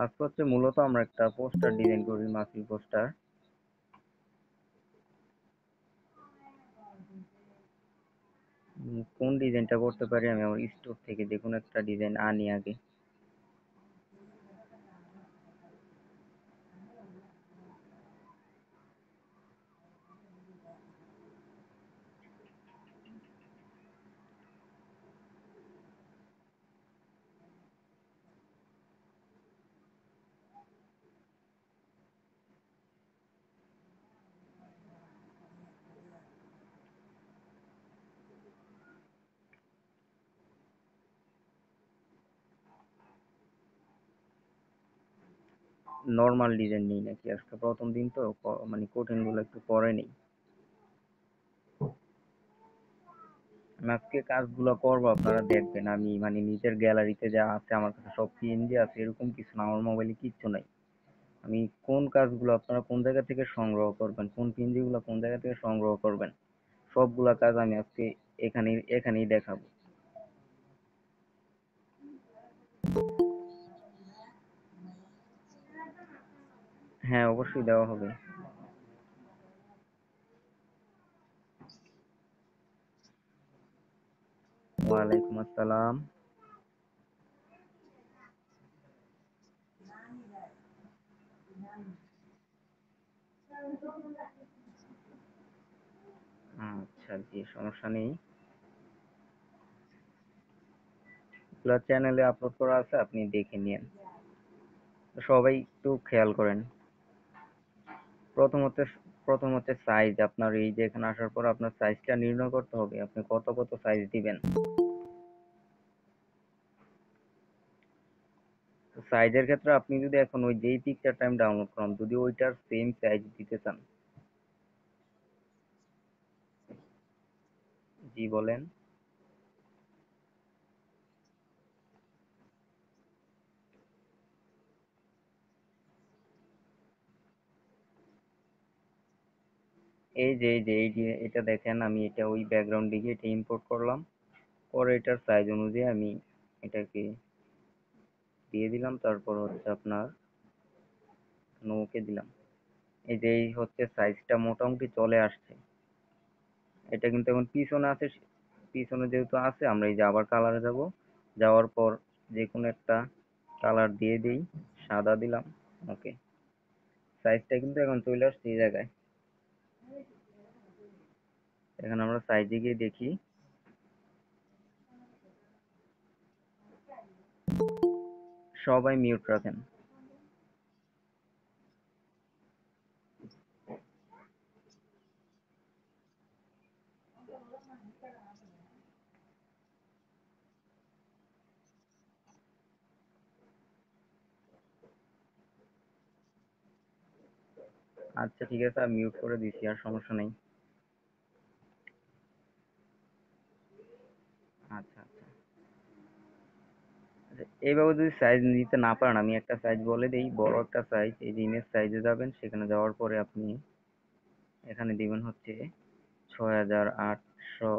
আজকে হচ্ছে মূলত আমরা একটা পোস্টার ডিজাইন করি, মাসিক পোস্টার। কোন ডিজাইনটা করতে পারি? আমি আমার স্টোর থেকে দেখুন একটা ডিজাইন আনি আগে। নর্মাল ডিজাইন নেই নাকি? আজকে প্রথম দিন তো মানে কঠিন গুলো একটু পরে নেই। আমি আজকে কাজগুলো করবো, আপনারা দেখবেন। আমি মানে নিজের গ্যালারিতে যা আছে আমার কাছে সব পিএনজি আছে, এরকম কিছু না, আমার মোবাইলে কিচ্ছু নাই। আমি কোন কাজগুলো আপনারা কোন জায়গা থেকে সংগ্রহ করবেন, কোন পিএনজি গুলো কোন জায়গা থেকে সংগ্রহ করবেন, সবগুলা কাজ আমি আজকে এখানেই দেখাবো। হ্যাঁ, অবশ্যই দেওয়া হবে। ওয়ালাইকুম আসসালাম। আচ্ছা, জি, সমস্যা নেই। এগুলা চ্যানেলে আপলোড করা আছে, আপনি দেখে নিন। সবাই একটু খেয়াল করেন। প্রথমত প্রথমত সাইজ, আপনার এই যে এখানে আসার পর আপনার সাইজটা নির্ণয় করতে হবে, আপনি কত কত সাইজ দিবেন। সাইজের ক্ষেত্রে আপনি যদি এখন ওই যেই পিকচারটা আমি ডাউনলোড করলাম, যদি ওইটার সেম সাইজ দিতে চান। জি, বলেন। এই যে এটা দেখেন, আমি এটা ওই ব্যাকগ্রাউন্ড দিকে এটা ইম্পোর্ট করলাম। পরে এটার সাইজ অনুযায়ী আমি এটাকে দিয়ে দিলাম, তারপর হচ্ছে আপনার ওকে দিলাম। এই যে এই হচ্ছে সাইজটা মোটামুটি চলে আসছে। এটা কিন্তু এখন পিছনে আছে। পিছনে যেহেতু আছে, আমরা এই যে আবার কালারে যাব। যাওয়ার পর যে কোনো একটা কালার দিয়ে দিই, সাদা দিলাম। ওকে, সাইজটা কিন্তু এখন চলে আসছে এই জায়গায়। এখন আমরা সাইজে গিয়ে দেখি। সবাই মিউট রাখেন। আচ্ছা, ঠিক আছে, আমি মিউট করে দিছি, আর সমস্যা নেই। আচ্ছা, আচ্ছা। আচ্ছা, এইভাবে যদি সাইজ নিতে না পারেন, আমি একটা সাইজ বলে দিই, বড় একটা সাইজ। এই যে ইমেজ সাইজে যাবেন, সেখানে যাওয়ার পরে আপনি এখানে দিবেন হচ্ছে ৬,৮০০।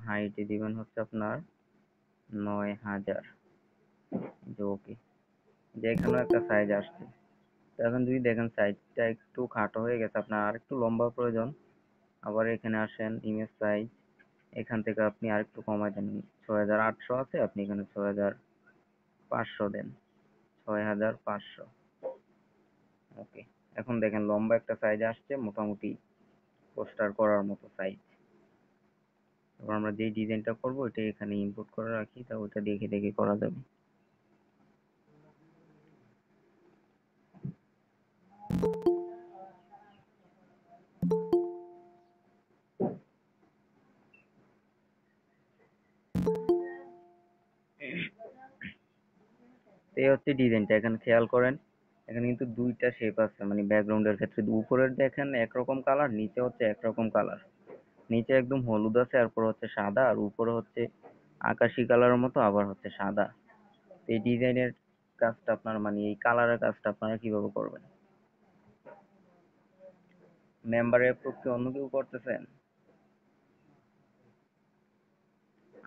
হাইটে দিবেন হচ্ছে আপনার ৯,০০০। যে ওকে, যে এখানেও একটা সাইজ আসছে। তো এখন যদি দেখেন সাইজটা একটু খাটো হয়ে গেছে, আপনার আর একটু লম্বা প্রয়োজন, আবার এখানে আসেন ইমেজ সাইজ। এখান থেকে আপনি আরেকটু কমাই দেন। ৬,৮০০ আছে, আপনি এখানে ৬,৫০০ দেন। ৬,৫০০। ওকে, এখন দেখেন লম্বা একটা সাইজ আসছে, মোটামুটি পোস্টার করার মতো সাইজ। এবার আমরা যেই ডিজাইনটা করবো ওইটা এখানে ইনপুট করে রাখি, তা ওইটা দেখে দেখে করা যাবে। তো এই হচ্ছে ডিজাইনটা, এখানে খেয়াল করেন। এখানে কিন্তু দুইটা শেপ আছে, মানে ব্যাকগ্রাউন্ডের ক্ষেত্রে উপরের দেখেন একরকম কালার, নিচে হচ্ছে একরকম কালার। নিচে একদম হলুদ আছে, এরপর হচ্ছে সাদা, আর উপরে হচ্ছে আকাশি কালারের মতো, আবার হচ্ছে সাদা। তো এই ডিজাইনের কাজটা আপনার, মানে এই কালারের কাজটা আপনারা কিভাবে করবেন? মেম্বারের অ্যাপ্রুভ কি অন্য কেউ করতেছেন?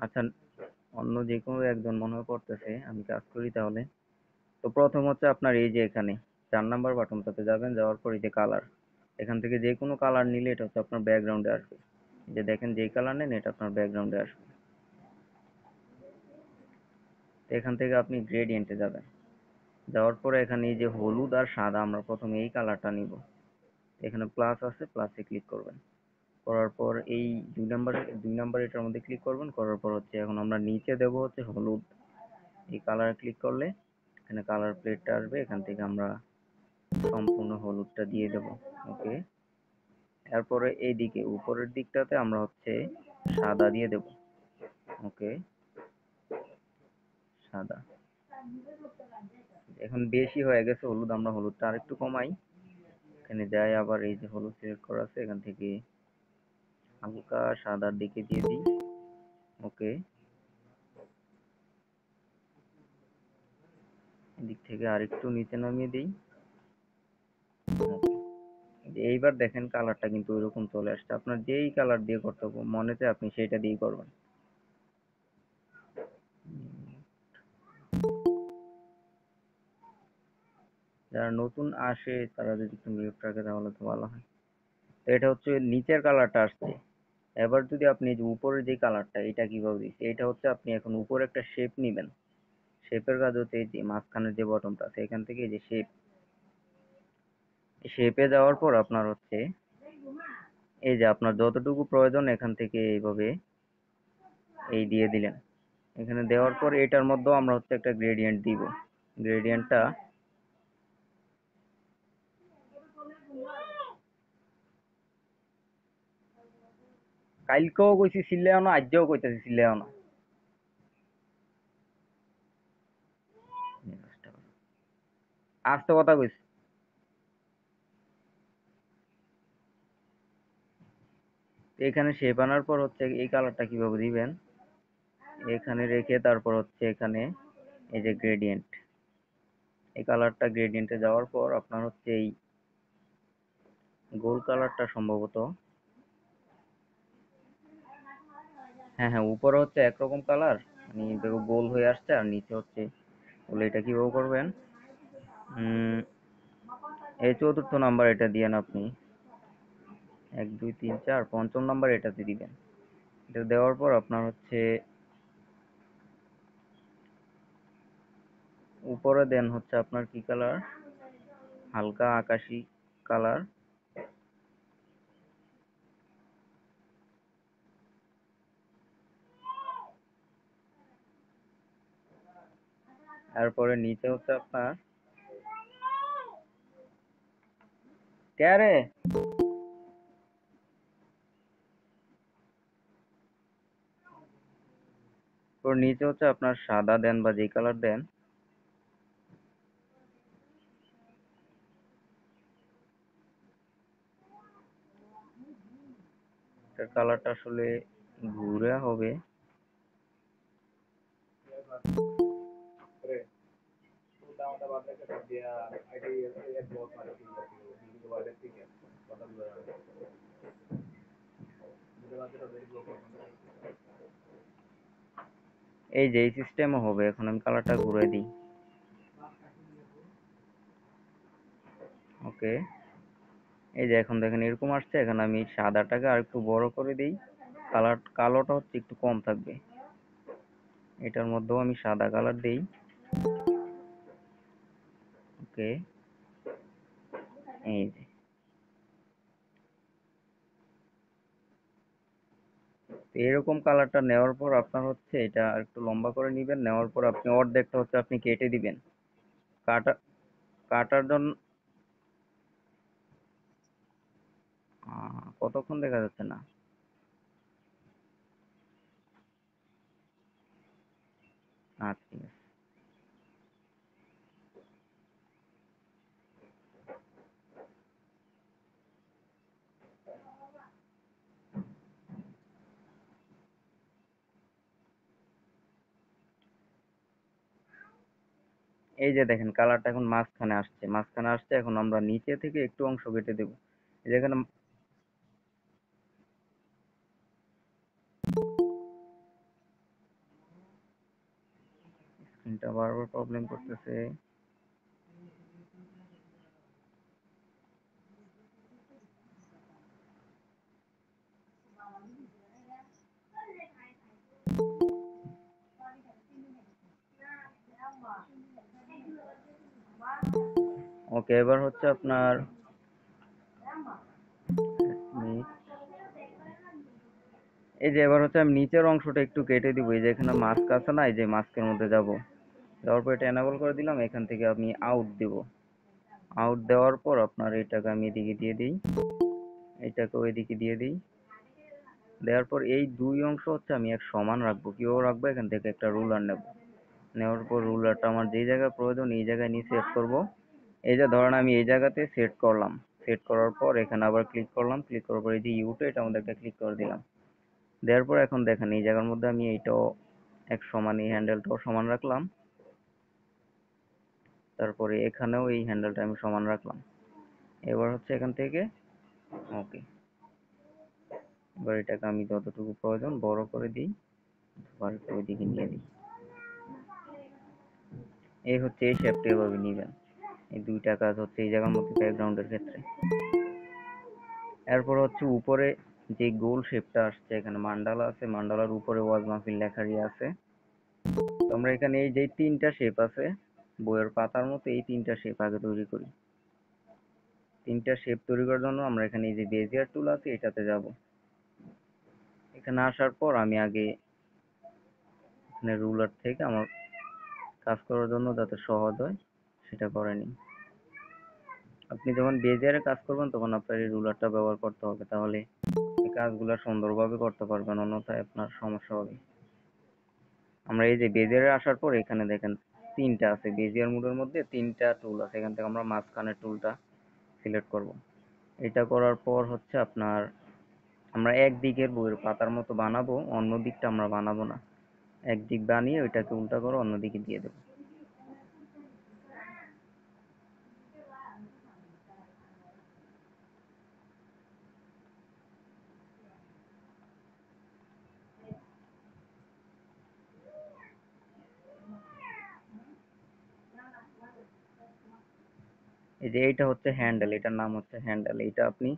আচ্ছা, অন্য যে কোনো একজন মনে হয় করতেছে, আমি কাজ করি তাহলে। তো প্রথম হচ্ছে আপনার এই যে এখানে 4 নাম্বার বাটনটাতে যাবেন, যাওয়ার পর এই যে কালার, এখান থেকে যে কোনো কালার নিলে এটা হচ্ছে আপনার ব্যাকগ্রাউন্ডে আসবে। এই যে দেখেন যেই কালার নেন এটা আপনার ব্যাকগ্রাউন্ডে আসবে। তো এখান থেকে আপনি গ্রেডিয়েন্টে যাবেন, যাওয়ার পরে এখানে এই যে হলুদ আর সাদা, আমরা প্রথমে এই কালারটা নিব। এখানে প্লাস আছে, প্লাসে ক্লিক করবেন। করার পর এই 2 নাম্বার এটার মধ্যে ক্লিক করবেন। করার পর হচ্ছে এখন আমরা নিচে দেব হচ্ছে হলুদ, এই কালার ক্লিক করলে এখানে কালার প্লেটটা আসবে, এখান থেকে আমরা সম্পূর্ণ হলুদটা দিয়ে দেব। ওকে, এরপরে এইদিকে উপরের দিকটাতে আমরা হচ্ছে সাদা দিয়ে দেব। ওকে, সাদা। এখন বেশি হয়ে গেছে হলুদ, আমরা হলুদটা আরেকটু কমাই। এখানে যাই, আবার এই যে হলুদ সিলেক্ট করা আছে, এখান থেকে হালকা সাদার দিকে দিয়ে দিই। ওকে, এদিক থেকে আরেকটু নিচে নামিয়ে দিই। এইবার দেখেন কালারটা কিন্তু ওইরকম চলে আসছে। আপনার যেই কালার দিয়ে করতে মনে চায় আপনি সেইটা দিয়েই করবেন। যারা নতুন আসে তারা যদি একটু মিউট রাখে তাহলে তো ভালো হয়। তো এটা হচ্ছে নিচের কালারটা আসছে। এবার যদি আপনি এই যে উপরের যে কালারটা, এটা কিভাবে দিচ্ছি, এটা হচ্ছে আপনি এখন উপরে একটা শেপ নিবেন। শেপের কাজ হচ্ছে এই যে মাঝখানের যে বটনটা আছে, এখান থেকে এই যে শেপে যাওয়ার পর আপনার হচ্ছে এই যে আপনার যতটুকু প্রয়োজন এখান থেকে এইভাবে এই দিয়ে দিলেন। এখানে দেওয়ার পর এটার মধ্যেও আমরা হচ্ছে একটা গ্রেডিয়েন্ট দিব। গ্রেডিয়েন্টটা কালকেও কইছি সিল্লাইও না, আজকেও কইতেছি সিল্লাইও না। আস্তে কথা কইছি। তো এখানে শেপ আনার পর হচ্ছে এই কালারটা কিভাবে দিবেন, এখানে রেখে তারপর হচ্ছে এখানে এই যে গ্রেডিয়েন্ট, এই কালারটা গ্রেডিয়েন্টে যাওয়ার পর আপনার হচ্ছে এই গোল কালারটা সম্ভবত, হ্যাঁ হ্যাঁ, উপরে হচ্ছে একরকম কালার, মানে দেখো গোল হয়ে আসছে, আর নিচে হচ্ছে, বলে এটা কিভাবে করবেন, এই 4র্থ নাম্বার এটা দিয়েন আপনি, 1 2 3 4, 5ম নাম্বার এটাতে দিবেন। এটা দেওয়ার পর আপনার হচ্ছে উপরে দেন হচ্ছে আপনার কি কালার, হালকা আকাশি কালার। তারপরে নিচে হচ্ছে আপনার কে রে, ওর নিচে হচ্ছে আপনার সাদা দেন বা যে কালার দেন। এটার কালারটা আসলে ঘুরে হবে। এই যে এই সিস্টেমও হবে। এখন আমি কালারটা ঘুরে দিই। ওকে, এই যে এখন দেখেন এরকম আসছে। এখন আমি সাদাটাকে আর একটু বড় করে দিই, কালোটা হচ্ছে একটু কম থাকবে। এটার মধ্যেও আমি সাদা কালার দিই। ওকে, এই যে তো এরকম কালারটা নেওয়ার পর আপনার হচ্ছে এটা একটু লম্বা করে নিবেন। নেওয়ার পর আপনি অর্ধেকটা হচ্ছে আপনি কেটে দিবেন। কাটা কাটার জন্য কতক্ষণ দেখা যাচ্ছে না। আচ্ছা, ঠিক আছে। এই যে দেখেন কালারটা এখন মাঝখানে আসছে, মাঝখানে আসছে। এখন আমরা নিচে থেকে একটু অংশ কেটে দেবো। এই যেখানে স্ক্রিনটা বারবার প্রবলেম করতেছে। ওকে, এবার হচ্ছে আপনার এই যে এবার হচ্ছে আমি নিচের অংশটা একটু কেটে দিব। এই যে এখানে মাস্ক আছে না, এই যে মাস্কের মধ্যে যাব, যাওয়ার পর এটা এনেবল করে দিলাম। এখান থেকে আমি আউট দিব। আউট দেওয়ার পর আপনার এটাকে আমি এদিকে দিয়ে দিই, এটাকে ওইদিকে দিয়ে দিই। দেওয়ার পর এই দুই অংশ হচ্ছে আমি এক সমান রাখবো। কিভাবে রাখবো? এখান থেকে একটা রুলার নেব। নেওয়ার পর রুলারটা আমার যেই জায়গায় প্রয়োজন এই জায়গায় নিয়ে সেট করব। এই যে ধরেন আমি এই জায়গাতে সেট করলাম, সেট করার পর এখানে আবার ক্লিক করলাম, ক্লিক করার পর এই যে ইউটা এটা আমাদের একটা ক্লিক করে দিলাম। দেওয়ার পর এখন দেখেন এই জায়গার মধ্যে আমি এইটাও এক সমান, এই হ্যান্ডেলটাও সমান রাখলাম। তারপরে এখানেও এই হ্যান্ডেলটা আমি সমান রাখলাম। এবার হচ্ছে এখান থেকে ওকে, এবার এটাকে আমি যতটুকু প্রয়োজন বড় করে দিই, আবার একটু ওইদিকে নিয়ে দিই। এই হচ্ছে এই শেপটা এভাবে নিবেন। এই দুইটা কাজ হচ্ছে এই জায়গার মধ্যে ব্যাকগ্রাউন্ডের ক্ষেত্রে। এরপর হচ্ছে উপরে যে গোল শেপটা আসছে, এখানে মান্ডালা আছে, মান্ডালার উপরে ওয়াজ মাহফিল লেখারই আছে। তো আমরা এখানে এই যে তিনটা শেপ আছে বইয়ের পাতার মতো, এই তিনটা শেপ আগে তৈরি করি। তিনটা শেপ তৈরি করার জন্য আমরা এখানে এই যে বেজিয়ার টুল আছে এটাতে যাব। এখানে আসার পর আমি আগে এখানে রুলার থেকে আমার কাজ করার জন্য যাতে সহজ হয় সেটা করে নিই। আপনি যখন বেজিয়ারে কাজ করবেন তখন আপনার এই রুলারটা ব্যবহার করতে হবে, তাহলে এই কাজগুলো সুন্দরভাবে করতে পারবেন, অন্যথায় আপনার সমস্যা হবে। আমরা এই যে বেজিয়ারে আসার পর এখানে দেখেন তিনটা আছে, বেজিয়ার মোডের মধ্যে তিনটা টুল আছে। এখান থেকে আমরা মাঝখানের টুলটা সিলেক্ট করব। এটা করার পর হচ্ছে আপনার আমরা একদিকের বইয়ের পাতার মতো বানাবো, অন্য দিকটা আমরা বানাবো না। একদিক বানিয়ে ওইটাকে উল্টা করে অন্যদিকে দিয়ে দেবো। এই যে এইটা হচ্ছে হ্যান্ডেল, এটার নাম হচ্ছে হ্যান্ডেল। এটা আপনি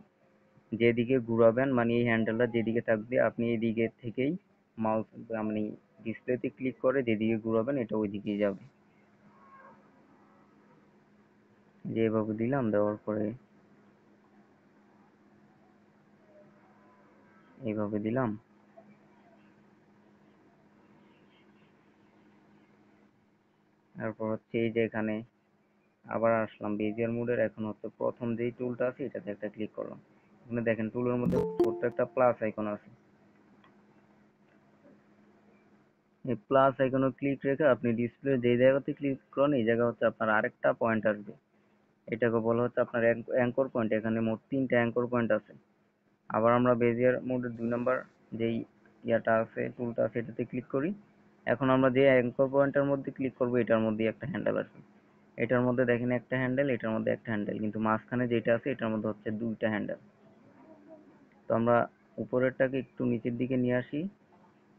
যেদিকে ঘুরাবেন, মানে এই হ্যান্ডেলটা যেদিকে থাকবে আপনি এই দিকে থেকেই মাউস, আপনি ডিসপ্লেতে ক্লিক করে যেদিকে ঘুরাবেন এটা ওই দিকেই যাবে। যে এভাবে দিলাম, দেওয়ার পরে এইভাবে দিলাম। তারপর হচ্ছে এই যে এখানে আবার আসলাম বেজিয়ার মোডের। এখন হচ্ছে প্রথম যেই টুলটা আছে এটাতে একটা ক্লিক করলাম। এখানে দেখেন টুলের মধ্যে ছোট্ট একটা প্লাস আইকন আছে। এই প্লাস আইকনে ক্লিক রেখে আপনি ডিসপ্লে যেই জায়গাতে ক্লিক করেন এই জায়গা হচ্ছে আপনার আরেকটা পয়েন্ট আসবে। এটাকে বলা হচ্ছে আপনার অ্যাঙ্কর পয়েন্ট। এখানে মোট তিনটা অ্যাঙ্কর পয়েন্ট আছে। আবার আমরা বেজিয়ার মোডের 2 নম্বর যেই ইয়াটা আছে, টুলটা আছে, এটাতে ক্লিক করি। এখন আমরা যে অ্যাঙ্কর পয়েন্টের মধ্যে ক্লিক করবো এটার মধ্যে একটা হ্যান্ডেল আসবে। এটার মধ্যে দেখেন একটা হ্যান্ডেল, এটার মধ্যে একটা হ্যান্ডেল, কিন্তু মাঝখানে যেটা আছে এটার মধ্যে হচ্ছে দুইটা হ্যান্ডেল। তো আমরা উপরেরটাকে একটু নিচের দিকে নিয়ে আসি,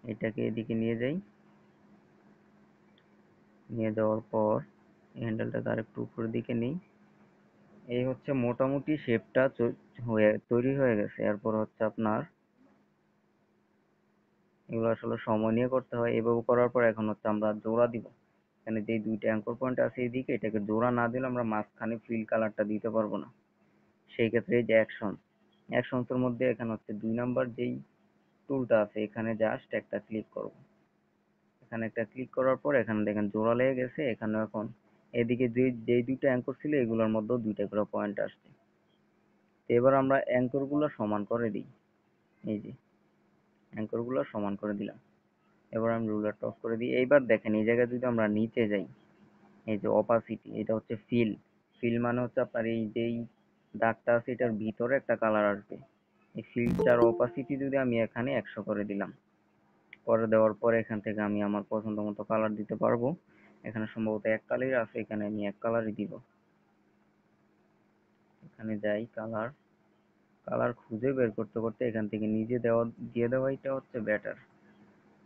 এটাকে এদিকে নিয়ে যাই। নিয়ে যাওয়ার পর এই হ্যান্ডেলটাকে আরেকটু উপরের দিকে নিই। এই হচ্ছে মোটামুটি শেপটা তৈরি হয়ে গেছে। এরপর হচ্ছে আপনার এগুলো আসলে সময় নিয়ে করতে হয়। এভাবে করার পর এখন হচ্ছে আমরা জোড়া দিব। এখানে যে দুইটা অ্যাঙ্কর পয়েন্ট আছে এইদিকে, এটাকে জোড়া না দিলে আমরা মাঝখানে ফিল কালারটা দিতে পারবো না। সেই ক্ষেত্রে এই যে অ্যাকশনস এর মধ্যে এখানে হচ্ছে 2 নাম্বার যেই টুলটা আছে এখানে জাস্ট একটা ক্লিক করব। এখানে একটা ক্লিক করার পর এখানে দেখেন জোড়া লেগে গেছে। এখানে এখন এদিকে যেই দুইটা অ্যাঙ্কর ছিল এগুলোর মধ্যেও দুইটা করে পয়েন্ট আসছে। তো এবার আমরা অ্যাঙ্কর গুলো সমান করে দিই। এই যে অ্যাঙ্কর গুলো সমান করে দিলাম। এবার আমি রুলারটা অফ করে দিই। এইবার দেখেন এই জায়গায় যদি আমরা নিচে যাই, এই যে অপাসিটি, এটা হচ্ছে ফিল। ফিল মানে হচ্ছে আপনার এই যেই দাগটা আছে এটার ভিতরে একটা কালার আসবে। এই ফিলটার অপাসিটি যদি আমি এখানে 100 করে দিলাম, করে দেওয়ার পরে এখান থেকে আমি আমার পছন্দ মতো কালার দিতে পারবো। এখানে সম্ভবত এক কালারই আছে, এখানে আমি এক কালারই দিব। এখানে যাই, কালার, কালার খুঁজে বের করতে করতে এখান থেকে নিজে দিয়ে দেওয়াইটা হচ্ছে বেটার।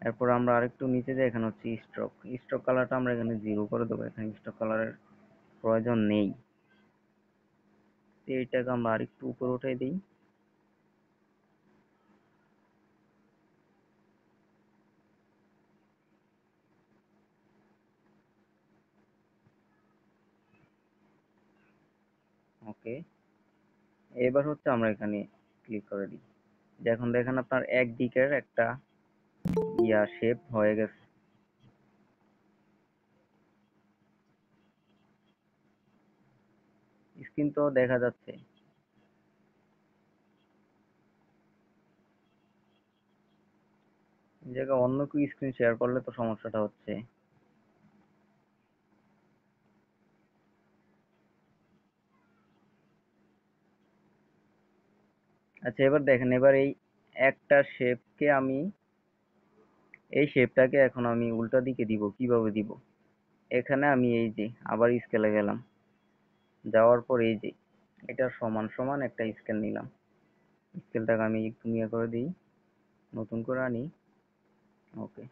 এরপর আমরা আরেকটু নিচে যাই, এখানে হচ্ছে স্ট্রোক। স্ট্রোক কালারটা আমরা এখানে 0 করে দেবো, এখানে স্ট্রোক কালারের প্রয়োজন নেই। তো এইটাকে আমরা আরেকটু উপরে উঠাই দিই। ওকে। এবার হচ্ছে আমরা এখানে ক্লিক করে দিই। এখন দেখেন আপনার একদিকের একটা শেপ হয়ে গেছে। স্ক্রিন তো দেখা যাচ্ছে। এই জায়গায় অন্য কেউ স্ক্রিন শেয়ার করলে তো সমস্যাটা হচ্ছে। আচ্ছা, এবার দেখেন, এবার এই একটা শেপকে আমি এই শেপটাকে এখন আমি উল্টা দিকে দিব, কিভাবে দিব? এখানে আমি এই যে আবার স্কেলে গেলাম, যাওয়ার পর এই যে এটা সমান সমান একটা স্কেল নিলাম। স্কেলটাকে আমি একটু নিয়ে করে দিই, নতুন করে আনি। ওকে,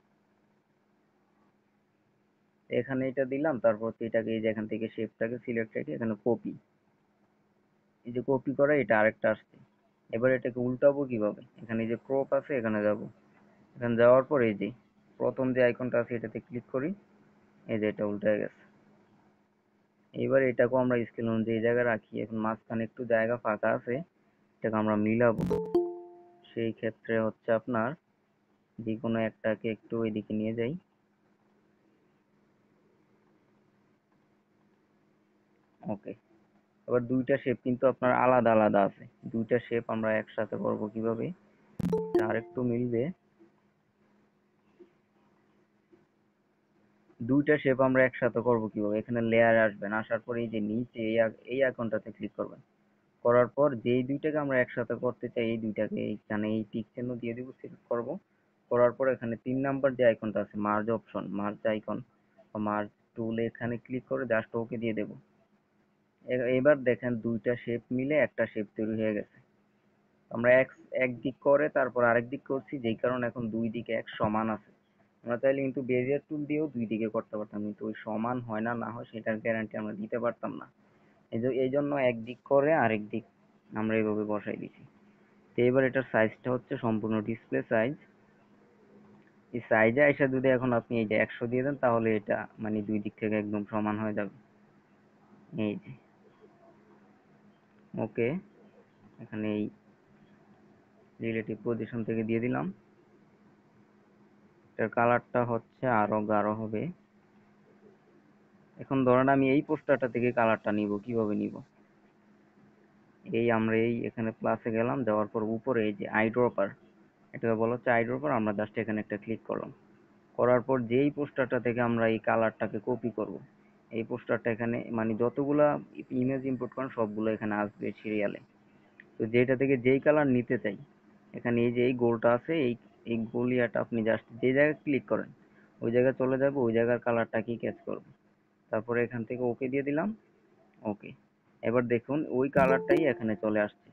এখানে এটা দিলাম, তারপর এটাকে এই যে এখান থেকে শেপটাকে সিলেক্ট রেখে এখানে কপি, এই যে কপি করা এটা আরেকটা আসছে। এবার এটাকে উল্টাবো কিভাবে? এখানে এই যে ক্রপ আছে, এখানে যাব। এখানে যাওয়ার পর এই যে প্রথম যে আইকনটা আছে এটাতে ক্লিক করি, এই যে এটা উল্টে গেছে। এবার এটাকেও আমরা স্কেল অনুযায়ী এই জায়গায় রাখি। এখন মাঝখানে একটু জায়গা ফাঁকা আছে, এটাকে আমরা মিলাবো। সেই ক্ষেত্রে হচ্ছে আপনার যে কোনো একটাকে একটু এদিকে নিয়ে যাই। ওকে, এবার দুইটা শেপ কিন্তু আপনার আলাদা আলাদা আছে। দুইটা শেপ আমরা একসাথে করব কিভাবে? আর একটু মিলবে। দুইটা শেপ আমরা একসাথে করব কিভাবে? এখানে লেয়ার আসবেন, আসার পরে এই যে নিচে এই আইকনটাতে ক্লিক করবেন। করার পর যেই দুইটাকে আমরা একসাথে করতে চাই এই দুইটাকে এখানে এই টিক চিহ্ন দিয়ে দিব, সিলেক্ট করব। করার পর এখানে 3 নাম্বার যে আইকনটা আছে, মার্জ অপশন, মার্জ আইকন বা মার্জ টুল, এখানে ক্লিক করে জাস্ট ওকে দিয়ে দেব। এবার দেখেন দুইটা শেপ মিলে একটা শেপ তৈরি হয়ে গেছে। আমরা এক দিক করে তারপর আরেক দিক করছি, যেই কারণে এখন দুই দিকে এক সমান আছে। আমরা চাইলে কিন্তু বেজিয়ার টুল দিয়েও দুই দিকে করতে পারতাম, কিন্তু ওই সমান হয় না না হয় সেটার গ্যারান্টি আমরা দিতে পারতাম না। এই জন্য একদিক করে আরেক দিক আমরা এইভাবে বসাই দিছি। তো এবার এটার সাইজটা হচ্ছে সম্পূর্ণ ডিসপ্লে সাইজ। এই সাইজে আইসা যদি এখন আপনি এই যে 100 দিয়ে দেন, তাহলে এটা মানে দুই দিক থেকে একদম সমান হয়ে যাবে। এই যে ওকে, এখানে এই রিলেটিভ পজিশন থেকে দিয়ে দিলাম। এটার কালারটা হচ্ছে আরো গাঢ় হবে। এখন ধরেন আমি এই পোস্টারটা থেকে কালারটা নিব, কিভাবে নিব? আমরা এখানে প্লাসে গেলাম, যাওয়ার পর উপরে এই যে আই ড্রপার, এটাকে বলা হচ্ছে আই ড্রপার। আমরা জাস্ট এখানে একটা ক্লিক করলাম। করার পর যেই পোস্টারটা থেকে আমরা এই কালারটাকে কপি করব, এই পোস্টারটা এখানে মানে যতগুলা ইমেজ ইম্পোর্ট করেন সবগুলো এখানে আসবে সিরিয়ালে। তো যেটা থেকে যেই কালার নিতে চাই, এখানে এই যে এই গোলটা আছে, এই গোল ইয়াটা আপনি জাস্ট যে জায়গায় ক্লিক করেন ওই জায়গায় চলে যাবে, ওই জায়গার কালারটাকেই ক্যাচ করবে। তারপরে এখান থেকে ওকে দিয়ে দিলাম। ওকে, এবার দেখুন ওই কালারটাই এখানে চলে আসছে।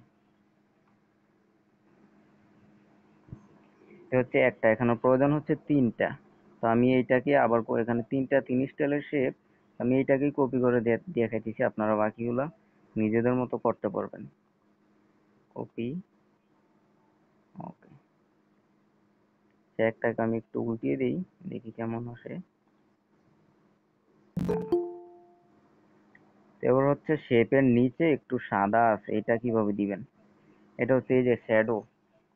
এটা হচ্ছে একটা, এখানে প্রয়োজন হচ্ছে তিনটা। তো আমি এইটাকে আবার এখানে তিনটা তিন স্টাইলের শেপ, আমি এইটাকেই কপি করে দেখাইতেছি। আপনারা বাকিগুলা নিজেদের মতো করতে পারবেন। কপি। ওকে, একটাকে আমি একটু উল্টিয়ে দিই, দেখি কেমন আসে। এবার হচ্ছে শেপের নিচে একটু সাদা আছে, এটা কিভাবে দিবেন? এটা হচ্ছে এই যে শ্যাডো,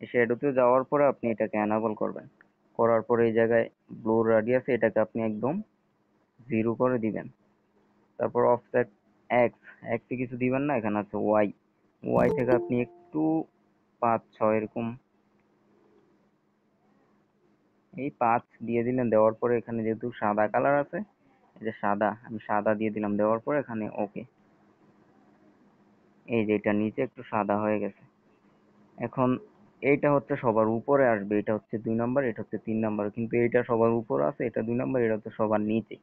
এই শ্যাডোতে যাওয়ার পরে আপনি এটাকে এনাবল করবেন। করার পরে এই জায়গায় ব্লু রাডিয়াস, এটাকে আপনি একদম 0 করে দিবেন। তারপর অফসেট এক্স, এক্সে কিছু দিবেন না, এখানে আছে ওয়াই, ওয়াই থেকে আপনি একটু 5-6 এরকম, এই 5 দিয়ে দিলেন। দেওয়ার পরে এখানে যেহেতু সাদা কালার আছে, এই যে সাদা, আমি সাদা দিয়ে দিলাম। দেওয়ার পরে এখানে ওকে, এই যে এটা নিচে একটু সাদা হয়ে গেছে। এখন এইটা হচ্ছে সবার উপরে আসবে, এটা হচ্ছে 2 নাম্বার, এটা হচ্ছে 3 নাম্বার, কিন্তু এইটা সবার উপরে আছে, এটা 2 নাম্বার, এটা হচ্ছে সবার নিচে।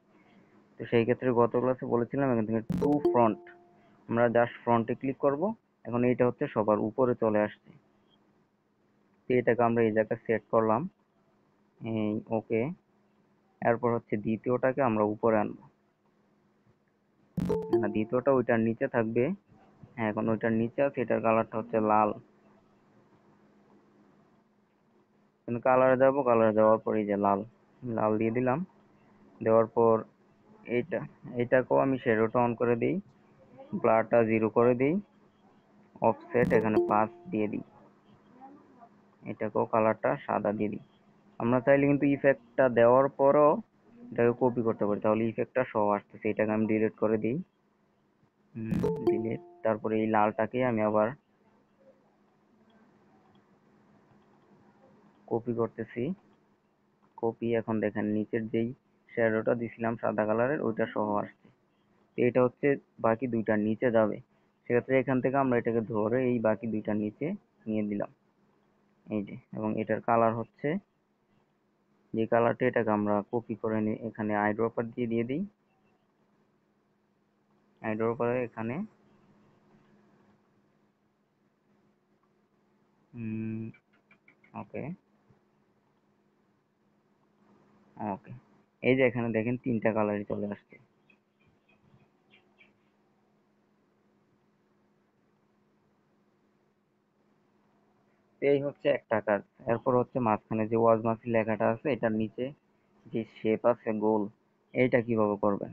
তো সেই ক্ষেত্রে গত ক্লাসে বলেছিলাম এখান থেকে টু ফ্রন্ট, আমরা জাস্ট ফ্রন্টে ক্লিক করব। এখন এইটা হচ্ছে সবার উপরে চলে আসছে। তো এটাকে আমরা এই জায়গায় সেট করলাম, এই ওকে। এরপর হচ্ছে দ্বিতীয়টাকে আমরা উপরে আনবো, না দ্বিতীয়টা ওইটার নিচে থাকবে। হ্যাঁ, এখন ওইটার নিচে আছে, এটার কালারটা হচ্ছে লাল। কালারে যাব, কালারে যাওয়ার পর এই যে লাল, লাল দিয়ে দিলাম। দেওয়ার পর এইটাকেও আমি শ্যাডোটা অন করে দিই, ব্লারটা 0 করে দিই। অফসেট এখানে 5 দিয়ে দিই, এটাকেও কালারটা সাদা দিয়ে দিই। আমরা চাইলে কিন্তু ইফেক্টটা দেওয়ার পরও এটাকে কপি করতে পারি, তাহলে ইফেক্টটা সহ আসতেছে। এটাকে আমি ডিলিট করে দিই, ডিলিট। তারপরে এই লালটাকে আমি আবার কপি করতেছি, কপি। এখন দেখেন নিচের যেই শ্যাডোটা দিছিলাম সাদা কালারের ওইটা সহ আসছে। তো এটা হচ্ছে বাকি দুইটার নিচে যাবে, সেক্ষেত্রে এখান থেকে আমরা এটাকে ধরে এই বাকি দুইটার নিচে নিয়ে দিলাম, এই যে। এবং এটার কালার হচ্ছে যে কালারটা, এটাকে আমরা কপি করে নিয়ে এখানে আইড্রপার দিয়ে দিই। আইড্রপারে এখানে ওকে, ওকে। এই যে এখানে দেখেন তিনটা কালারই চলে আসছে। তো এই হচ্ছে একটা কাজ। এরপর হচ্ছে মাঝখানে যে ওয়াজ মাসি লেখাটা আছে এটার নিচে যে শেপ আছে গোল, এইটা কিভাবে করবেন?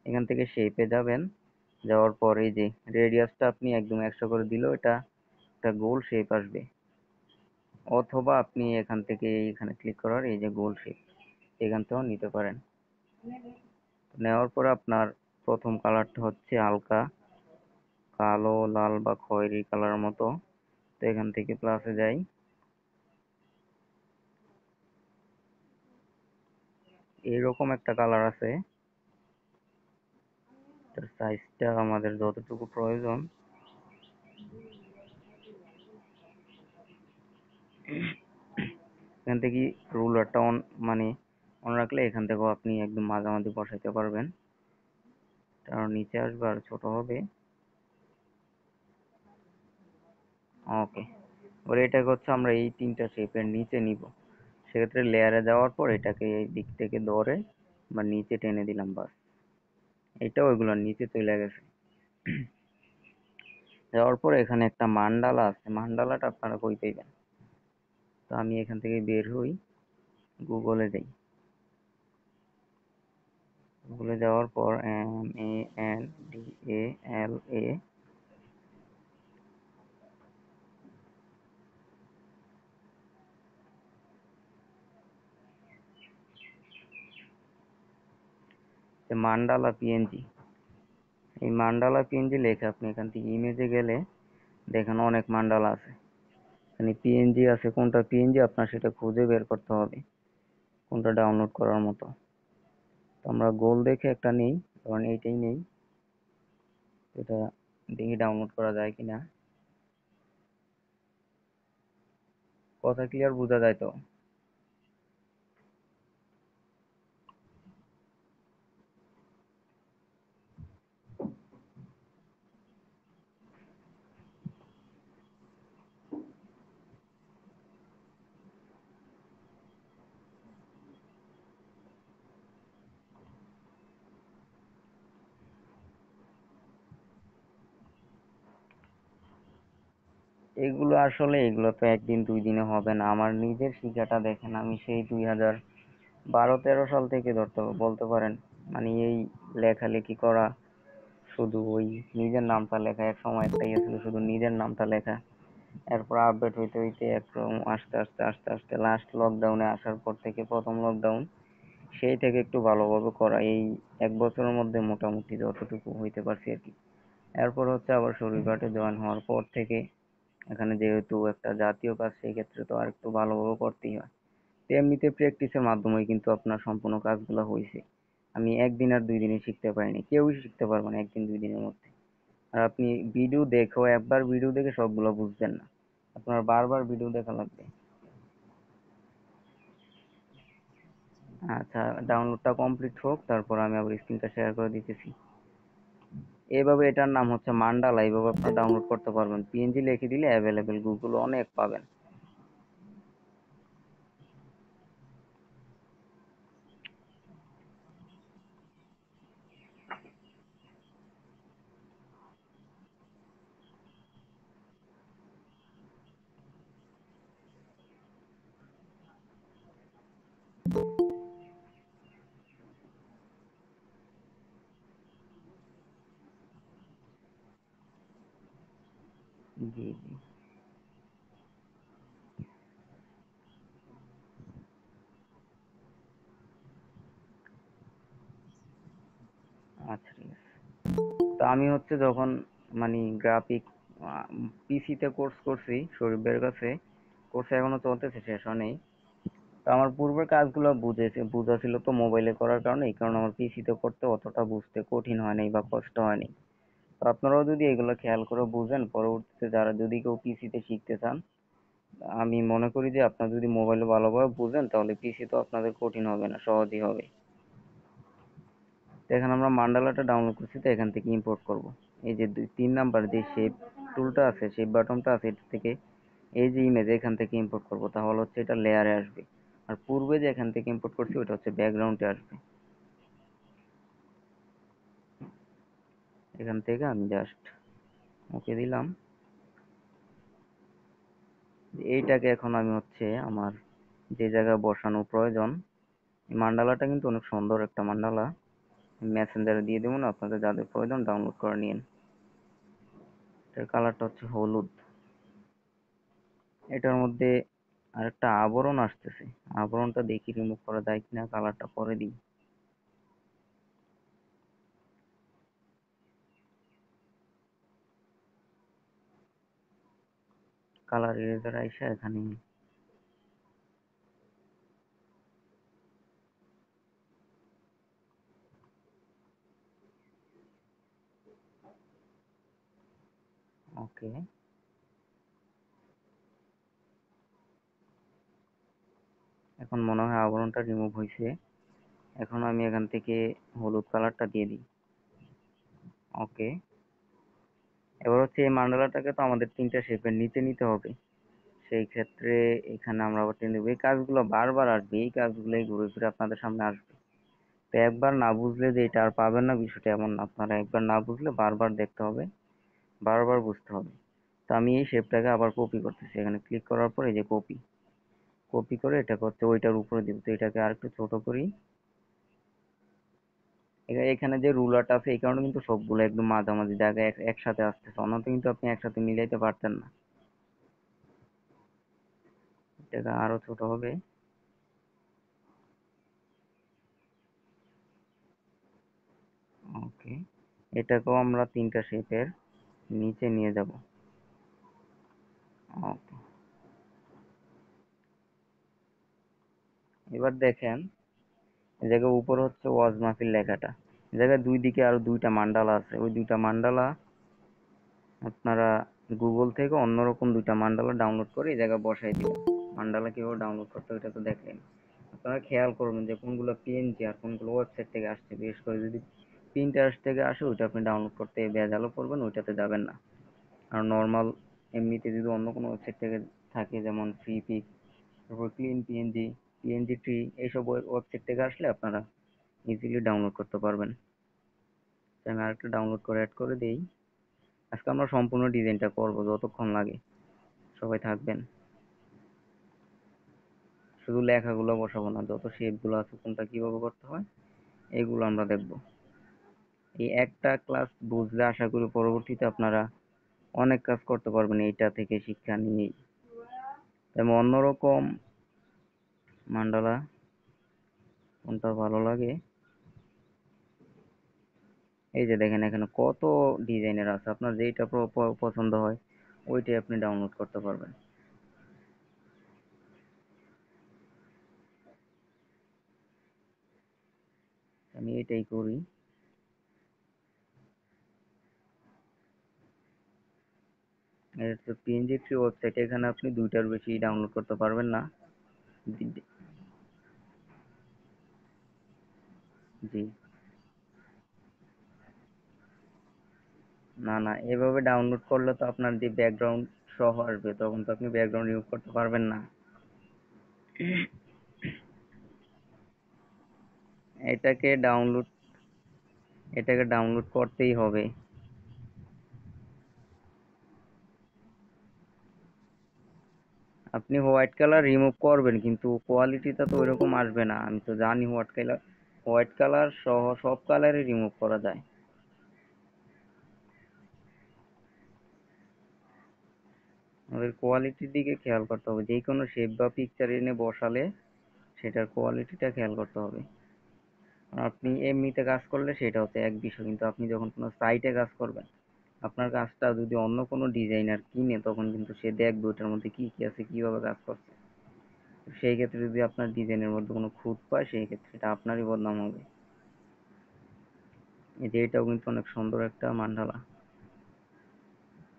এখান থেকে শেপে যাবেন, যাওয়ার পর এই যে রেডিয়াসটা আপনি একদম 100 করে দিলেও এটা একটা গোল শেপ আসবে। অথবা আপনি এখান থেকে এখানে ক্লিক করার এই যে গোল শেপ, এখান থেকেও নিতে পারেন। নেওয়ার পর আপনার প্রথম কালারটা হচ্ছে হালকা কালো, লাল বা খয়েরি কালার মতো। তো এখান থেকে প্লাসে যাই, এইরকম একটা কালার আছে। তার সাইজটা আমাদের যতটুকু প্রয়োজন এখান থেকে রুলারটা অন মানে অন রাখলে এখান থেকেও আপনি একদম মাঝামাঝি বসাইতে পারবেন, কারণ নিচে আসবে আর ছোট হবে। ওকে, এবার এটাকে হচ্ছে আমরা এই তিনটা শেপের নিচে নিব। সেক্ষেত্রে লেয়ারে যাওয়ার পর এটাকে এই দিক থেকে ধরে বা নিচে টেনে দিলাম, বাস। এটাও ওইগুলোর নিচে চলে গেছে। যাওয়ার পর এখানে একটা মান্ডালা আছে, মান্ডালাটা আপনারা কই পাইবেন? তো আমি এখান থেকে বের হই, গুগলে যাই। গুগলে যাওয়ার পর MANDALA মান্ডালা পিএনজি, এই মান্ডালা পিএনজি লেখে আপনি এখান থেকে ইমেজে গেলে দেখেন অনেক মান্ডালা আছে, এখানে পিএনজি আছে। কোনটা পিএনজি আপনার সেটা খুঁজে বের করতে হবে, কোনটা ডাউনলোড করার মতো। তো আমরা গোল দেখে একটা নেই, কারণ এইটাই নেই। এটা দেখি ডাউনলোড করা যায় কিনা। কথা ক্লিয়ার বোঝা যায় তো? এগুলো তো একদিন দুই দিনে হবে না। আমার নিজের শিখাটা দেখেন, আমি সেই 2012-13 সাল থেকে বলতে পারেন, মানে এই লেখালেখি করা, শুধু ওই নিজের নামটা লেখা। এক সময় একটা ইয়ে ছিল শুধু নিজের নামটা লেখা। এরপর আপডেট হইতে হইতে একদম আস্তে আস্তে আস্তে আস্তে লাস্ট লকডাউনে আসার পর থেকে, প্রথম লকডাউন, সেই থেকে একটু ভালোভাবে করা। এই 1 বছরের মধ্যে মোটামুটি যতটুকু হইতে পারছি আর কি। এরপর হচ্ছে আবার শরীরঘাটে জয়েন হওয়ার পর থেকে এখানে যেহেতু একটা জাতীয় কাজ, সেই ক্ষেত্রে তো আর একটু ভালোভাবে করতেই হয়। তো এমনিতে প্র্যাকটিসের মাধ্যমেই কিন্তু আপনার সম্পূর্ণ কাজগুলো হয়েছে। আমি একদিন আর 2 দিনে শিখতে পারিনি, কেউই শিখতে পারবে না একদিন 2 দিনের মধ্যে। আর আপনি ভিডিও দেখো, একবার ভিডিও দেখে সবগুলো বুঝবেন না, আপনার বারবার ভিডিও দেখা লাগবে। আচ্ছা, ডাউনলোডটা কমপ্লিট হোক, তারপর আমি আবার স্ক্রিনটা শেয়ার করে দিতেছি। এইভাবে এটার নাম হচ্ছে মান্ডালা, এইভাবে আপনারা ডাউনলোড করতে পারবেন। পিএনজি লিখে দিলে অ্যাভেলেবেল গুগল অনেক পাবেন। জি জি। আচ্ছা ঠিক আছে। তো আমি হচ্ছে যখন মানে গ্রাফিক পিসিতে কোর্স করছি শরীফের কাছে, কোর্স এখনো চলতেছে, শেষ হয়নি। তো আমার পূর্বের কাজগুলো বুঝা ছিল তো মোবাইলে করার কারণে, এই কারণে আমার পিসিতে করতে অতটা বুঝতে কঠিন হয় নাই বা কষ্ট হয়নি। তো আপনারাও যদি এগুলো খেয়াল করে বুঝেন, পরবর্তীতে যারা যদি কেউ পিসিতে শিখতে চান, আমি মনে করি যে আপনারা যদি মোবাইলে ভালোভাবে বুঝেন তাহলে পিসি তো আপনাদের কঠিন হবে না, সহজই হবে। তো এখানে আমরা মান্ডালাটা ডাউনলোড করছি, তো এখান থেকে ইম্পোর্ট করব। এই যে 3 নাম্বার যে শেপ টুলটা আছে, শেপ বাটনটা আছে, এটা থেকে এই যে ইমেজ এখান থেকে ইম্পোর্ট করব, তাহলে হচ্ছে এটা লেয়ারে আসবে। আর পূর্বে যে এখান থেকে ইম্পোর্ট করছি ওটা হচ্ছে ব্যাকগ্রাউন্ডে আসবে। এখান থেকে আমি জাস্ট ওকে দিলাম। এইটাকে এখন আমি হচ্ছে আমার যে জায়গায় বসানো প্রয়োজন, এই মান্ডালাটা কিন্তু অনেক সুন্দর একটা মান্ডালা, মেসেঞ্জারে দিয়ে দেবো না, আপনাদের যাদের প্রয়োজন ডাউনলোড করে নিন। এটার কালারটা হচ্ছে হলুদ। এটার মধ্যে আরেকটা আবরণ আসতেছে, আবরণটা দেখি রিমুভ করা যায় কিনা, কালারটা পরে দিই। কালার ইরেজার আইসা এখানে, ওকে। এখন মনে হয় আবরণটা রিমুভ হয়েছে। এখন আমি এখান থেকে হলুদ কালারটা দিয়ে দিই। ওকে। এবার হচ্ছে এই মান্ডালাটাকে তো আমাদের 3টা শেপের নিচে নিতে হবে। সেই ক্ষেত্রে এখানে আমরা আবার টেনে দেবো। এই কাজগুলো বারবার আসবে, এই কাজগুলোই ঘুরে ফিরে আপনাদের সামনে আসবে। তো একবার না বুঝলে যে এটা আর পাবেন না বিষয়টা এমন না, আপনারা একবার না বুঝলে বারবার দেখতে হবে, বারবার বুঝতে হবে। তো আমি এই শেপটাকে আবার কপি করতেছি, এখানে ক্লিক করার পর এই যে কপি, কপি করে এটাকে হচ্ছে ওইটার উপরে দিব। তো এটাকে আর একটু ছোট করি। এখানে যে রুলারটা আছে এই কারণে কিন্তু সবগুলো একদম মাঝামাঝি জায়গায় একসাথে আসতেছে, অন্যথা কিন্তু আপনি একসাথে মিলাইতে পারতেন না। এটাকে আরো ছোট হবে। ওকে। এটাকেও আমরা 3টা শেপের নিচে নিয়ে যাব। ওকে। এবার দেখেন, এই জায়গায় উপরে হচ্ছে ওয়াজ মাহফিল লেখাটা, এই জায়গায় দুই দিকে আরো 2টা মান্ডালা আছে, ওই 2টা মান্ডালা আপনারা গুগল থেকে অন্যরকম 2টা মান্ডালা ডাউনলোড করে এই জায়গায় বসাই দিবেন। মান্ডালা কিভাবে ডাউনলোড করতে হয় এটা তো দেখলেন। আপনারা খেয়াল করবেন যে কোনগুলো পিএনজি আর কোনগুলো ওয়েবসাইট থেকে আসছে। বিশেষ করে যদি প্রিন্টারস থেকে আসে ওইটা আপনি ডাউনলোড করতে ভেজালও করবেন, ওইটাতে যাবেন না। আর নর্মাল এমনিতে যদি অন্য কোনো ওয়েবসাইট থেকে থাকে, যেমন ফ্রি পিক, তারপর ক্লিন পিএনজি, পিএনজি ট্রি, এইসব ওয়েবসাইট থেকে আসলে আপনারা ইজিলি ডাউনলোড করতে পারবেন। তো আমি আরেকটা ডাউনলোড করে অ্যাড করে দেই। আজকে আমরা সম্পূর্ণ ডিজাইনটা করব, যতক্ষণ লাগে সবাই থাকবেন। শুধু লেখাগুলো বসাবো না, যত শেপগুলো আছে কোনটা কিভাবে করতে হয় এগুলো আমরা দেখব। এই একটা ক্লাস বুঝলে আশা করি পরবর্তীতে আপনারা অনেক কাজ করতে পারবেন এইটা থেকে শিক্ষা নিয়েই। এবং অন্যরকম মান্ডালা কোনটা ভালো লাগে, এই যে দেখেন এখানে কত ডিজাইনের আছে, আপনার যেইটা পছন্দ হয় ওইটাই আপনি ডাউনলোড করতে পারবেন। আমি এটাই করি। এটা হচ্ছে পিএনজি থ্রি ওয়েবসাইট, এখানে আপনি 2টার বেশি ডাউনলোড করতে পারবেন না। জি জি। না না, এভাবে ডাউনলোড করলে তো আপনার যে ব্যাকগ্রাউন্ড সহ আসবে, তখন তো আপনি ব্যাকগ্রাউন্ড রিমুভ করতে পারবেন না। এটাকে ডাউনলোড এটাকে ডাউনলোড করতেই হবে। আপনি হোয়াইট কালার রিমুভ করবেন কিন্তু কোয়ালিটিটা তো ওইরকম আসবে না, আমি তো জানি হোয়াইট কালার সহ সব কালারই রিমুভ করা যায়। আমাদের কোয়ালিটির দিকে খেয়াল করতে হবে, যে কোনো শেপ বা পিকচার এনে বসালে সেটার কোয়ালিটিটা খেয়াল করতে হবে। আর আপনি এমনিতে কাজ করলে সেটা হচ্ছে এক বিষয়, কিন্তু আপনি যখন কোনো সাইটে কাজ করবেন, আপনার কাজটা যদি অন্য কোনো ডিজাইনার কিনে, তখন কিন্তু সে দেখবে ওটার মধ্যে কি কি আছে, কিভাবে কাজ করছে। তো সেই ক্ষেত্রে যদি আপনার ডিজাইনের মধ্যে কোনো খুঁত পায়, সেই ক্ষেত্রে এটা আপনারই বদনাম হবে। এই যে এটাও কিন্তু অনেক সুন্দর একটা মান্ডালা।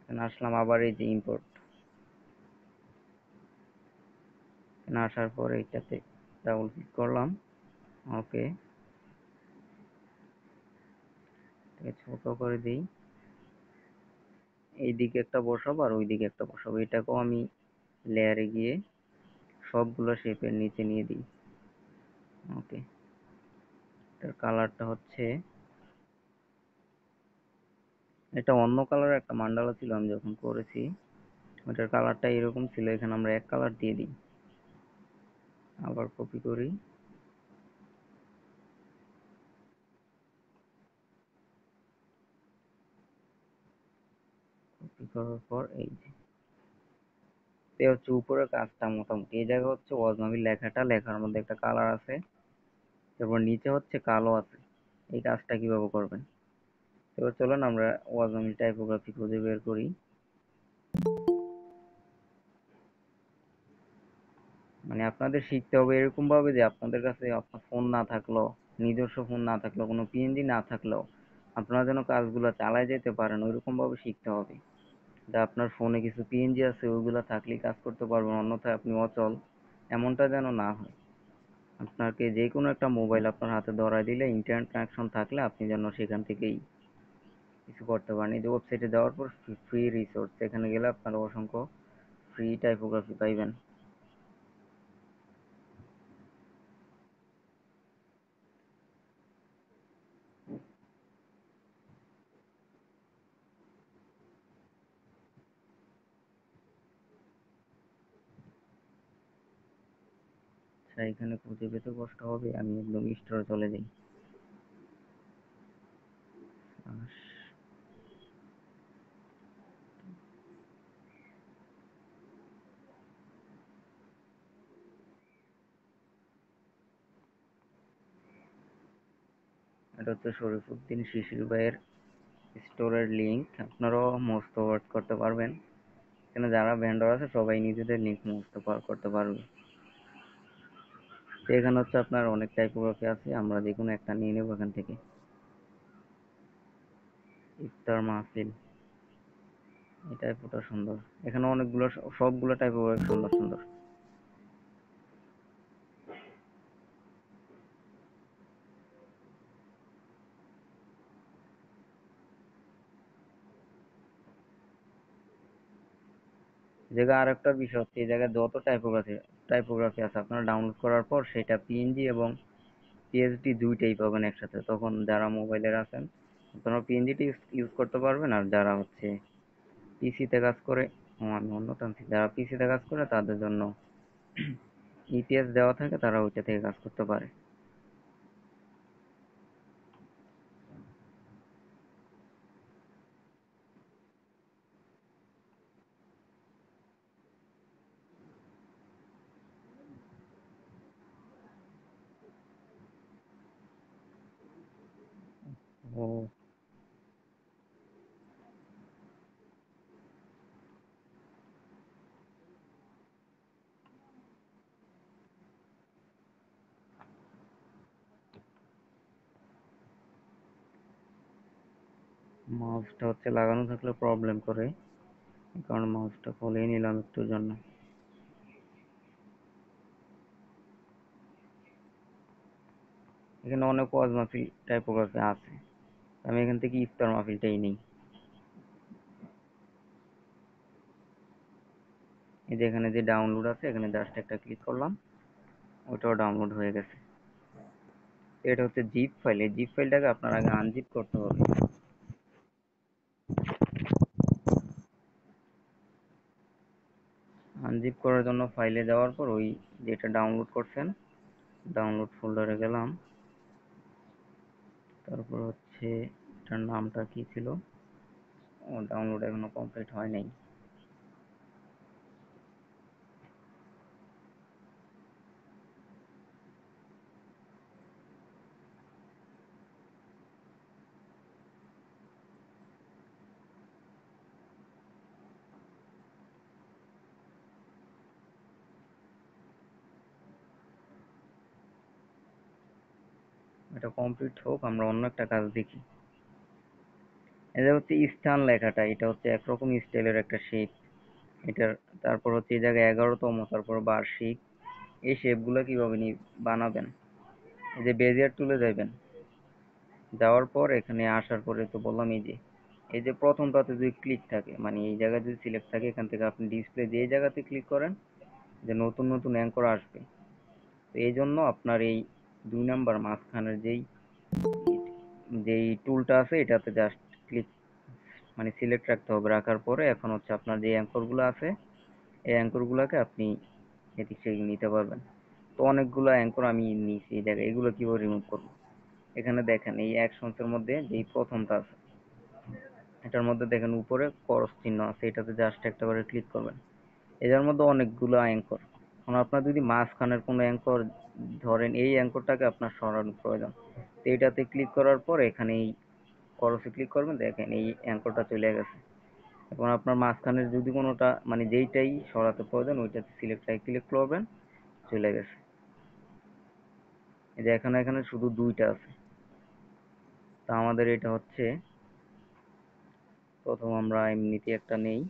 এখানে আসলাম, আবার এই যে ইম্পোর্ট, এখানে আসার পরে এটাতে ডাবল ক্লিক করলাম। ওকে, ছোট করে দিই। এইদিকে একটা বসাবো আর ওইদিকে একটা বসাবো। এটাকেও আমি লেয়ারে গিয়ে সবগুলো শেপের নিচে নিয়ে দিই। ওকে, এটার কালারটা হচ্ছে, এটা অন্য কালারের একটা মান্ডালা ছিল আমি যখন করেছি, ওটার কালারটা এরকম ছিল। এখানে আমরা এক কালার দিয়ে দিই। আবার কপি করি, কপি করার পর এই যে এ হচ্ছে উপরের কাজটা মোটামুটি। এই জায়গা হচ্ছে ওয়াজনবীর লেখাটা, লেখার মধ্যে একটা কালার আছে, তারপর নিচে হচ্ছে কালো আছে। এই কাজটা কিভাবে করবেন, এবার চলুন আমরা ওয়াজনবীর টাইপোগ্রাফি খুঁজে বের করি। মানে আপনাদের শিখতে হবে এরকম ভাবে যে আপনাদের কাছে আপনার ফোন না থাকলেও, নিজস্ব ফোন না থাকলেও, কোনো পিএনজি না থাকলেও আপনারা যেন কাজগুলো চালায় যেতে পারেন, ওইরকম ভাবে শিখতে হবে। যে আপনার ফোনে কিছু পিএনজি আছে, ওইগুলো থাকলেই কাজ করতে পারবেন, অন্যথায় আপনি অচল, এমনটা যেন না হয়। আপনাকে যে কোনো একটা মোবাইল আপনার হাতে ধরায় দিলে, ইন্টারনেট কানেকশন থাকলে আপনি যেন সেখান থেকেই কিছু করতে পারেন। এই যে ওয়েবসাইটে যাওয়ার পর ফ্রি রিসোর্স, এখানে গেলে আপনারা অসংখ্য ফ্রি টাইপোগ্রাফি পাইবেন। আচ্ছা, এখানে খুঁজে পেতে কষ্ট হবে, আমি একদম স্টোরে চলে যাই। এটা হচ্ছে শরীফুদ্দিন শিশির ভাইয়ের স্টোরের লিংক, আপনারাও মুছতে করতে পারবেন। এখানে যারা ভেন্ডর আছে সবাই নিজেদের লিংক মুছতে করতে পারবে। তো এখানে হচ্ছে আপনার অনেক টাইপোগ্রাফি আছে, আমরা যে কোনো একটা নিয়ে নেব এখান থেকে। ইফতার মাহফিল, এই টাইপটা সুন্দর। এখানে অনেকগুলো, সবগুলো টাইপোগ্রাফি সুন্দর সুন্দর। এই জায়গায় আরেকটা বিষয় হচ্ছে, এই জায়গায় যত টাইপোগ্রাফি আছে আপনারা ডাউনলোড করার পর সেটা পিএনজি এবং পিএসডি দুইটাই পাবেন একসাথে। তখন যারা মোবাইলের আছেন আপনারা পিএনজিটি ইউজ করতে পারবেন, আর যারা হচ্ছে পিসিতে কাজ করে, আমি অন্য টানছি, যারা পিসিতে কাজ করে তাদের জন্য ইপিএস দেওয়া থাকে, তারা ওইটা থেকে কাজ করতে পারে। ও, মাউসটা হচ্ছে লাগানো থাকলে প্রবলেম করে, এই কারণে মাউসটা খুলেই নিলাম একটুর জন্য। এখানে অনেক ওয়াজ মাহফিল টাইপোগ্রাফি আছে, আমি এখান থেকে ইফতার মাহফিলটাই নিই। এই যে এখানে যে ডাউনলোড আছে, এখানে জাস্ট একটা ক্লিক করলাম, ওটাও ডাউনলোড হয়ে গেছে। এটা হচ্ছে জিপ ফাইল, এই জিপ ফাইলটাকে আপনার আগে আনজিপ করতে হবে। আনজিপ করার জন্য ফাইলে যাওয়ার পর ওই যেটা ডাউনলোড করছেন, ডাউনলোড ফোল্ডারে গেলাম। তারপর হচ্ছে এটার নামটা কি ছিল, ও ডাউনলোড এখনো কমপ্লিট হয় নাই। এটা কমপ্লিট হোক, আমরা অন্য একটা কাজ দেখি। এটা হচ্ছে স্থান লেখাটা, এটা হচ্ছে একরকম স্টাইলের একটা শেপ এটার। তারপর হচ্ছে এই জায়গায় 11তম, তারপর বার্ষিক। এই শেপগুলো কিভাবে বানাবেন? এই যে বেজিয়ার টুলে যাবেন, যাওয়ার পর এখানে আসার পরে তো বললাম এই যে প্রথমটাতে যদি ক্লিক থাকে, মানে এই জায়গায় যদি সিলেক্ট থাকে, এখান থেকে আপনি ডিসপ্লে যে জায়গাতে ক্লিক করেন, যে নতুন নতুন অ্যাঙ্কর আসবে। তো এই জন্য আপনার এই 2 নাম্বার মাঝখানের যেই টুলটা আছে এটাতে জাস্ট ক্লিক, মানে সিলেক্ট রাখতে হবে। রাখার পরে এখন হচ্ছে আপনার যে অ্যাঙ্করগুলো আছে, এই অ্যাঙ্করগুলোকে আপনি এদিক সেদিক নিতে পারবেন। তো অনেকগুলো অ্যাঙ্কর আমি নিয়েছি এই জায়গায়, এগুলো কিভাবে রিমুভ করবো? এখানে দেখেন এই অ্যাকশনস এর মধ্যে যেই প্রথমটা আছে, এটার মধ্যে দেখেন উপরে ক্রস চিহ্ন আছে, এটাতে জাস্ট একটা করে ক্লিক করবেন। এটার মধ্যে অনেকগুলো অ্যাঙ্কর। এখন আপনার যদি মাঝখানের কোনো অ্যাঙ্কর ধরেন, এই অ্যাঙ্করটাকে আপনার সরানোর প্রয়োজন, তো এটাতে ক্লিক করার পর এখানে এই ক্রসে ক্লিক করবেন, দেখেন এই অ্যাঙ্করটা চলে গেছে। এখন আপনার মাঝখানের যদি কোনোটা, মানে যেইটাই সরাতে প্রয়োজন ওইটাতে সিলেক্ট ক্লিক করবেন, চলে গেছে। এই যে এখানে এখানে শুধু 2টা আছে। তা আমাদের এটা হচ্ছে, প্রথম আমরা এমনিতে একটা নেই।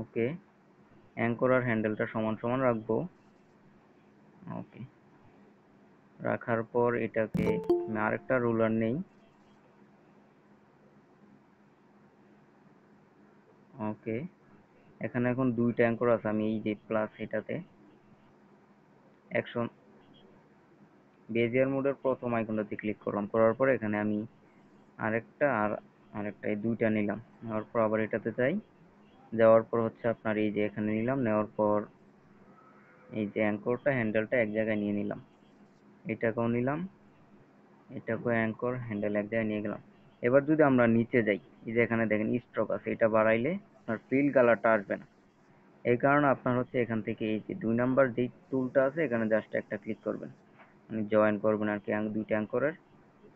ওকে, অ্যাঙ্কর আর হ্যান্ডেলটা সমান সমান রাখবো। ওকে, রাখার পর এটাকে আমি আরেকটা রুলার নেই। ওকে, এখানে এখন 2টা অ্যাঙ্কর আছে, আমি এই যে প্লাস এটাতে অ্যাকশন বেজিয়ার মোডের প্রথম আইকনটাতে ক্লিক করলাম, করার পর এখানে আমি আরেকটা আর আরেকটা এই 2টা নিলাম। নেওয়ার পর আবার এটাতে যাই, যাওয়ার পর হচ্ছে আপনার এই যে এখানে নিলাম, নেওয়ার পর এই যে অ্যাঙ্করটা হ্যান্ডেলটা এক জায়গায় নিয়ে নিলাম, এটাকেও নিলাম, এটাকেও অ্যাঙ্কর হ্যান্ডেল এক জায়গায় নিয়ে গেলাম। এবার যদি আমরা নিচে যাই, এই যে এখানে দেখেন স্ট্রোক আছে, এটা বাড়াইলে আপনার ফিল কালারটা আসবে না। এই কারণে আপনার হচ্ছে এখান থেকে এই যে 2 নাম্বার যেই টুলটা আছে এখানে জাস্ট একটা ক্লিক করবেন, মানে জয়েন করবেন আর কি, 2টা অ্যাঙ্করের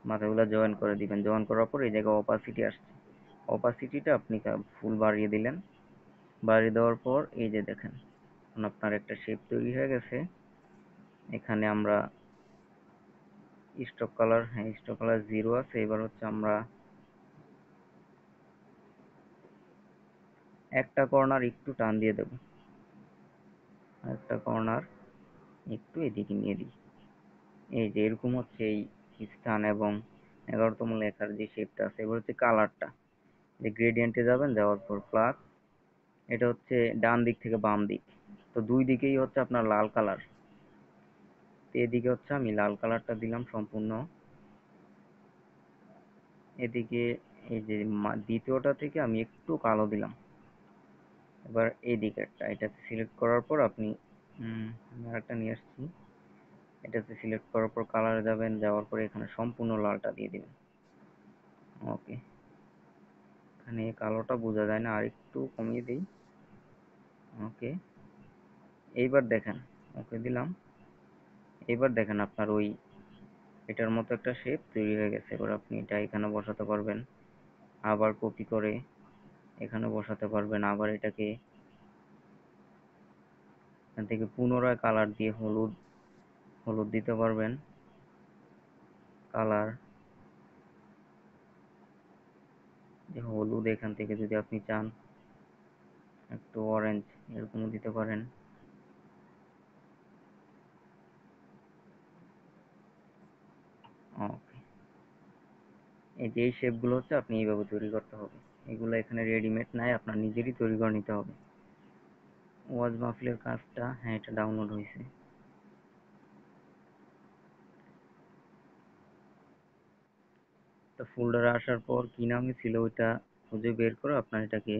মাথাগুলো জয়েন করে দিবেন। জয়েন করার পর এই জায়গায় অপাসিটি আসছে, অপাসিটিটা আপনি ফুল বাড়িয়ে দিলেন। বাড়িয়ে দেওয়ার পর এই যে দেখেন এখন আপনার একটা শেপ তৈরি হয়ে গেছে। এখানে আমরা স্ট্রোক কালার, হ্যাঁ স্ট্রোক কালার 0 আছে। এবার হচ্ছে আমরা একটা কর্নার একটু টান দিয়ে দেব, একটা কর্নার একটু এদিকে নিয়ে দিই। এই যে এরকম হচ্ছে এই স্থান এবং 11তম লেখার যে শেপটা আছে। এবার হচ্ছে কালারটা, যে গ্রেডিয়েন্টে যাবেন, যাওয়ার পর প্লাস, এটা হচ্ছে ডান দিক থেকে বাম দিক, তো দুই দিকেই হচ্ছে আপনার লাল কালার। তো এদিকে হচ্ছে আমি লাল কালারটা দিলাম সম্পূর্ণ। এদিকে এই যে দ্বিতীয়টা থেকে আমি একটু কালো দিলাম। এবার এই দিকেরটা, এটাতে সিলেক্ট করার পর আপনি আমি আরেকটা নিয়ে আসছি, এটাতে সিলেক্ট করার পর কালারে যাবেন, যাওয়ার পরে এখানে সম্পূর্ণ লালটা দিয়ে দিবেন। ওকে, এখানে কালোটা বোঝা যায় না, আর একটু কমিয়ে দিই। ওকে, এইবার দেখেন, ওকে দিলাম। এবার দেখেন আপনার ওই এটার মতো একটা শেপ তৈরি হয়ে গেছে। এবার আপনি এটা এখানে বসাতে পারবেন, আবার কপি করে এখানে বসাতে পারবেন, আবার এটাকে এখান থেকে পুনরায় কালার দিয়ে হলুদ হলুদ দিতে পারবেন, কালার যে হলুদ, এখান থেকে যদি আপনি চান একটু অরেঞ্জ এরকমও দিতে পারেন। ওকে, এই যে এই শেপগুলো হচ্ছে আপনি এইভাবে তৈরি করতে হবে। এগুলো এখানে রেডিমেড নাই, আপনার নিজেরই তৈরি করে নিতে হবে। ওয়াজ মাহফিলের কাজটা, হ্যাঁ এটা ডাউনলোড হয়েছে। তো ফোল্ডারে আসার পর কি নামে ছিল ওইটা খুঁজে বের করে আপনার এটাকে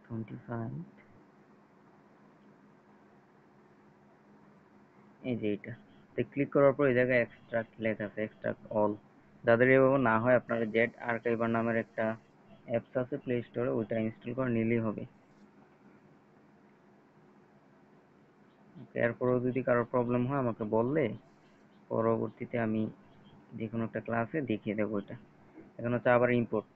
25, এই যে এটা ক্লিক করার পর এই জায়গায় এক্সট্রাক্ট লেখা আছে, এক্সট্রাক্ট অল। যাদের এভাবে না হয়, আপনারা জেট আর্কাইভার নামের একটা অ্যাপস আছে প্লে স্টোরে, ওইটা ইনস্টল করে নিলেই হবে। এরপরেও যদি কারো প্রবলেম হয় আমাকে বললে পরবর্তীতে আমি যে কোনো একটা ক্লাসে দেখিয়ে দেবো এটা। এখন হচ্ছে আবার ইম্পোর্ট।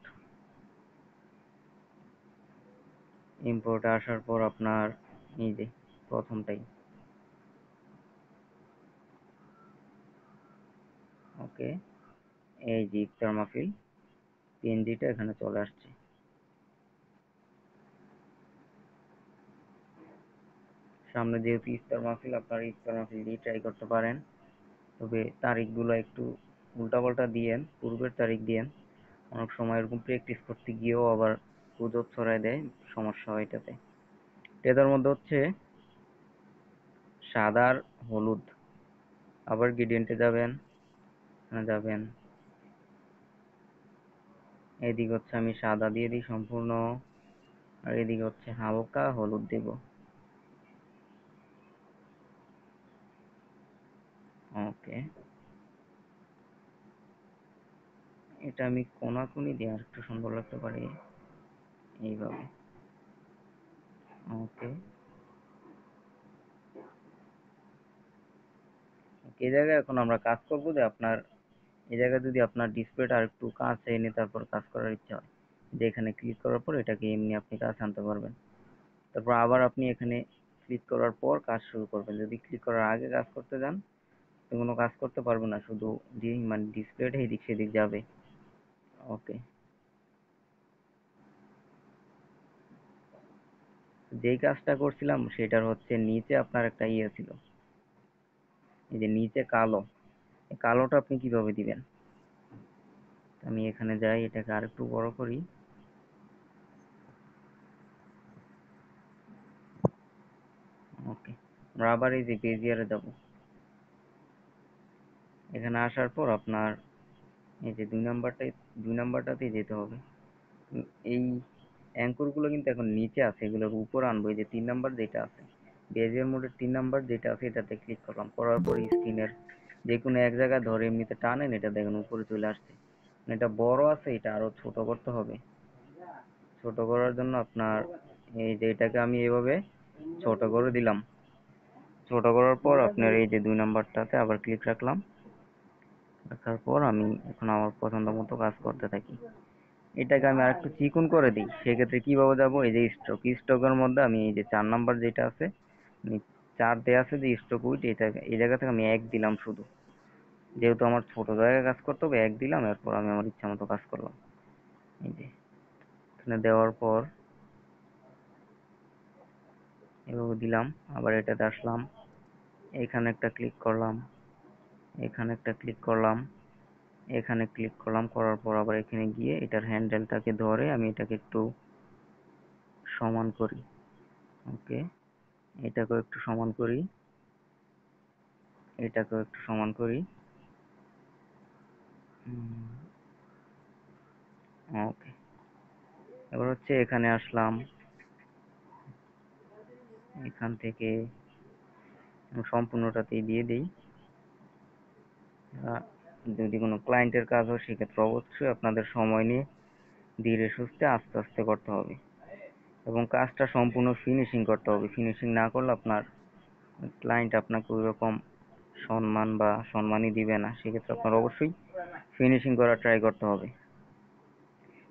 ইম্পোর্টে আসার পর আপনার এই যে প্রথমটাই, ওকে, এই যে ইফতার মাহফিল পিএনজিটা এখানে চলে আসছে। সামনে যেহেতু ইফতার মাহফিল, আপনারা ইফতার মাহফিল দিয়ে ট্রাই করতে পারেন। তবে তারিখগুলো একটু উল্টাপাল্টা দিয়েন, পূর্বের তারিখ দিয়েন। অনেক সময় এরকম প্র্যাকটিস করতে গিয়েও আবার গুজব ছড়ায় দেয়, সমস্যা হয় এটাতে। এটার মধ্যে হচ্ছে সাদা আর হলুদ। আবার গ্রেডিয়েন্টে যাবেন, এখানে যাবেন, এদিকে হচ্ছে আমি সাদা দিয়ে দিই সম্পূর্ণ, আর এদিকে হচ্ছে হালকা হলুদ দেব। ওকে, এটা আমি কোনাকুনি দিয়ে আর একটু সুন্দর লাগতে পারি এইভাবে। ওকে, এই জায়গায় এখন আমরা কাজ করবো যে আপনার এই জায়গায় যদি আপনার ডিসপ্লেটা আর একটু কাছে এনে তারপর কাজ করার ইচ্ছা হয়, যে এখানে ক্লিক করার পর এটাকে এমনি আপনি কাছে আনতে পারবেন। তারপর আবার আপনি এখানে ক্লিক করার পর কাজ শুরু করবেন। যদি ক্লিক করার আগে কাজ করতে যান, আপনি কোনো কাজ করতে পারবেন না, শুধু মানে ডিসপ্লেটা এদিক সেদিক যাবে। ওকে, যেই কাজটা করছিলাম সেটার হচ্ছে নিচে আপনার একটা ইয়ে ছিল, এই যে নিচে কালো, এই কালোটা আপনি কিভাবে দিবেন? আমি এখানে যাই, এটাকে আরেকটু বড় করি। ওকে, আমরা আবার এই যে বেজিয়ারে যাব। এখানে আসার পর আপনার এই যে দুই নাম্বারটাতেই যেতে হবে। এই অ্যাঙ্কর গুলো কিন্তু এখন নিচে আছে, এগুলোর উপর আনবো। এই যে 3 নাম্বার যেটা আছে, বেজিয়ার মোডের 3 নাম্বার যেটা আছে, এটাতে ক্লিক করলাম, করার পর স্ক্রিনের যে কোনো এক জায়গায় ধরে এমনিতে টানেন, এটা দেখেন উপরে চলে আসছে। এটা বড় আছে, এটা আরো ছোট করতে হবে। ছোট করার জন্য আপনার এই যে এটাকে আমি এভাবে ছোট করে দিলাম। ছোট করার পর আপনার এই যে 2 নাম্বারটাতে আবার ক্লিক রাখলাম। রাখার পর আমি এখন আমার পছন্দ মতো কাজ করতে থাকি। এটাকে আমি আরেকটু চিকন করে দিই, সেক্ষেত্রে কিভাবে যাবো, এই যে স্ট্রোকের মধ্যে আমি এই যে 4 নাম্বার যেটা আছে, আমি 4 দেয়া আছে যে স্ট্রোক উইড, এটা এই জায়গা থেকে আমি 1 দিলাম শুধু। যেহেতু আমার ছোট জায়গায় কাজ করতে হবে, 1 দিলাম, এরপর আমি আমার ইচ্ছা মতো কাজ করলাম। এই যে এখানে দেওয়ার পর এভাবে দিলাম, আবার এটাতে আসলাম, এখানে একটা ক্লিক করলাম, এখানে একটা ক্লিক করলাম, এখানে ক্লিক করলাম, করার পর আবার এখানে গিয়ে এটার হ্যান্ডেলটাকে ধরে আমি এটাকে একটু সমান করি। ওকে, এটাকেও একটু সমান করি, এটাকেও একটু সমান করি। ওকে, এবার হচ্ছে এখানে আসলাম, এখান থেকে সম্পূর্ণটাতেই দিয়ে দিই। আহ, যদি কোনো ক্লায়েন্টের কাজ হয় সেক্ষেত্রে অবশ্যই আপনাদের সময় নিয়ে ধীরে সুস্থে আস্তে আস্তে করতে হবে, এবং কাজটা সম্পূর্ণ ফিনিশিং করতে হবে। ফিনিশিং না করলে আপনার ক্লায়েন্ট আপনাকে ওইরকম সম্মান বা সম্মানই দিবে না। সেক্ষেত্রে আপনার অবশ্যই ফিনিশিং করার ট্রাই করতে হবে।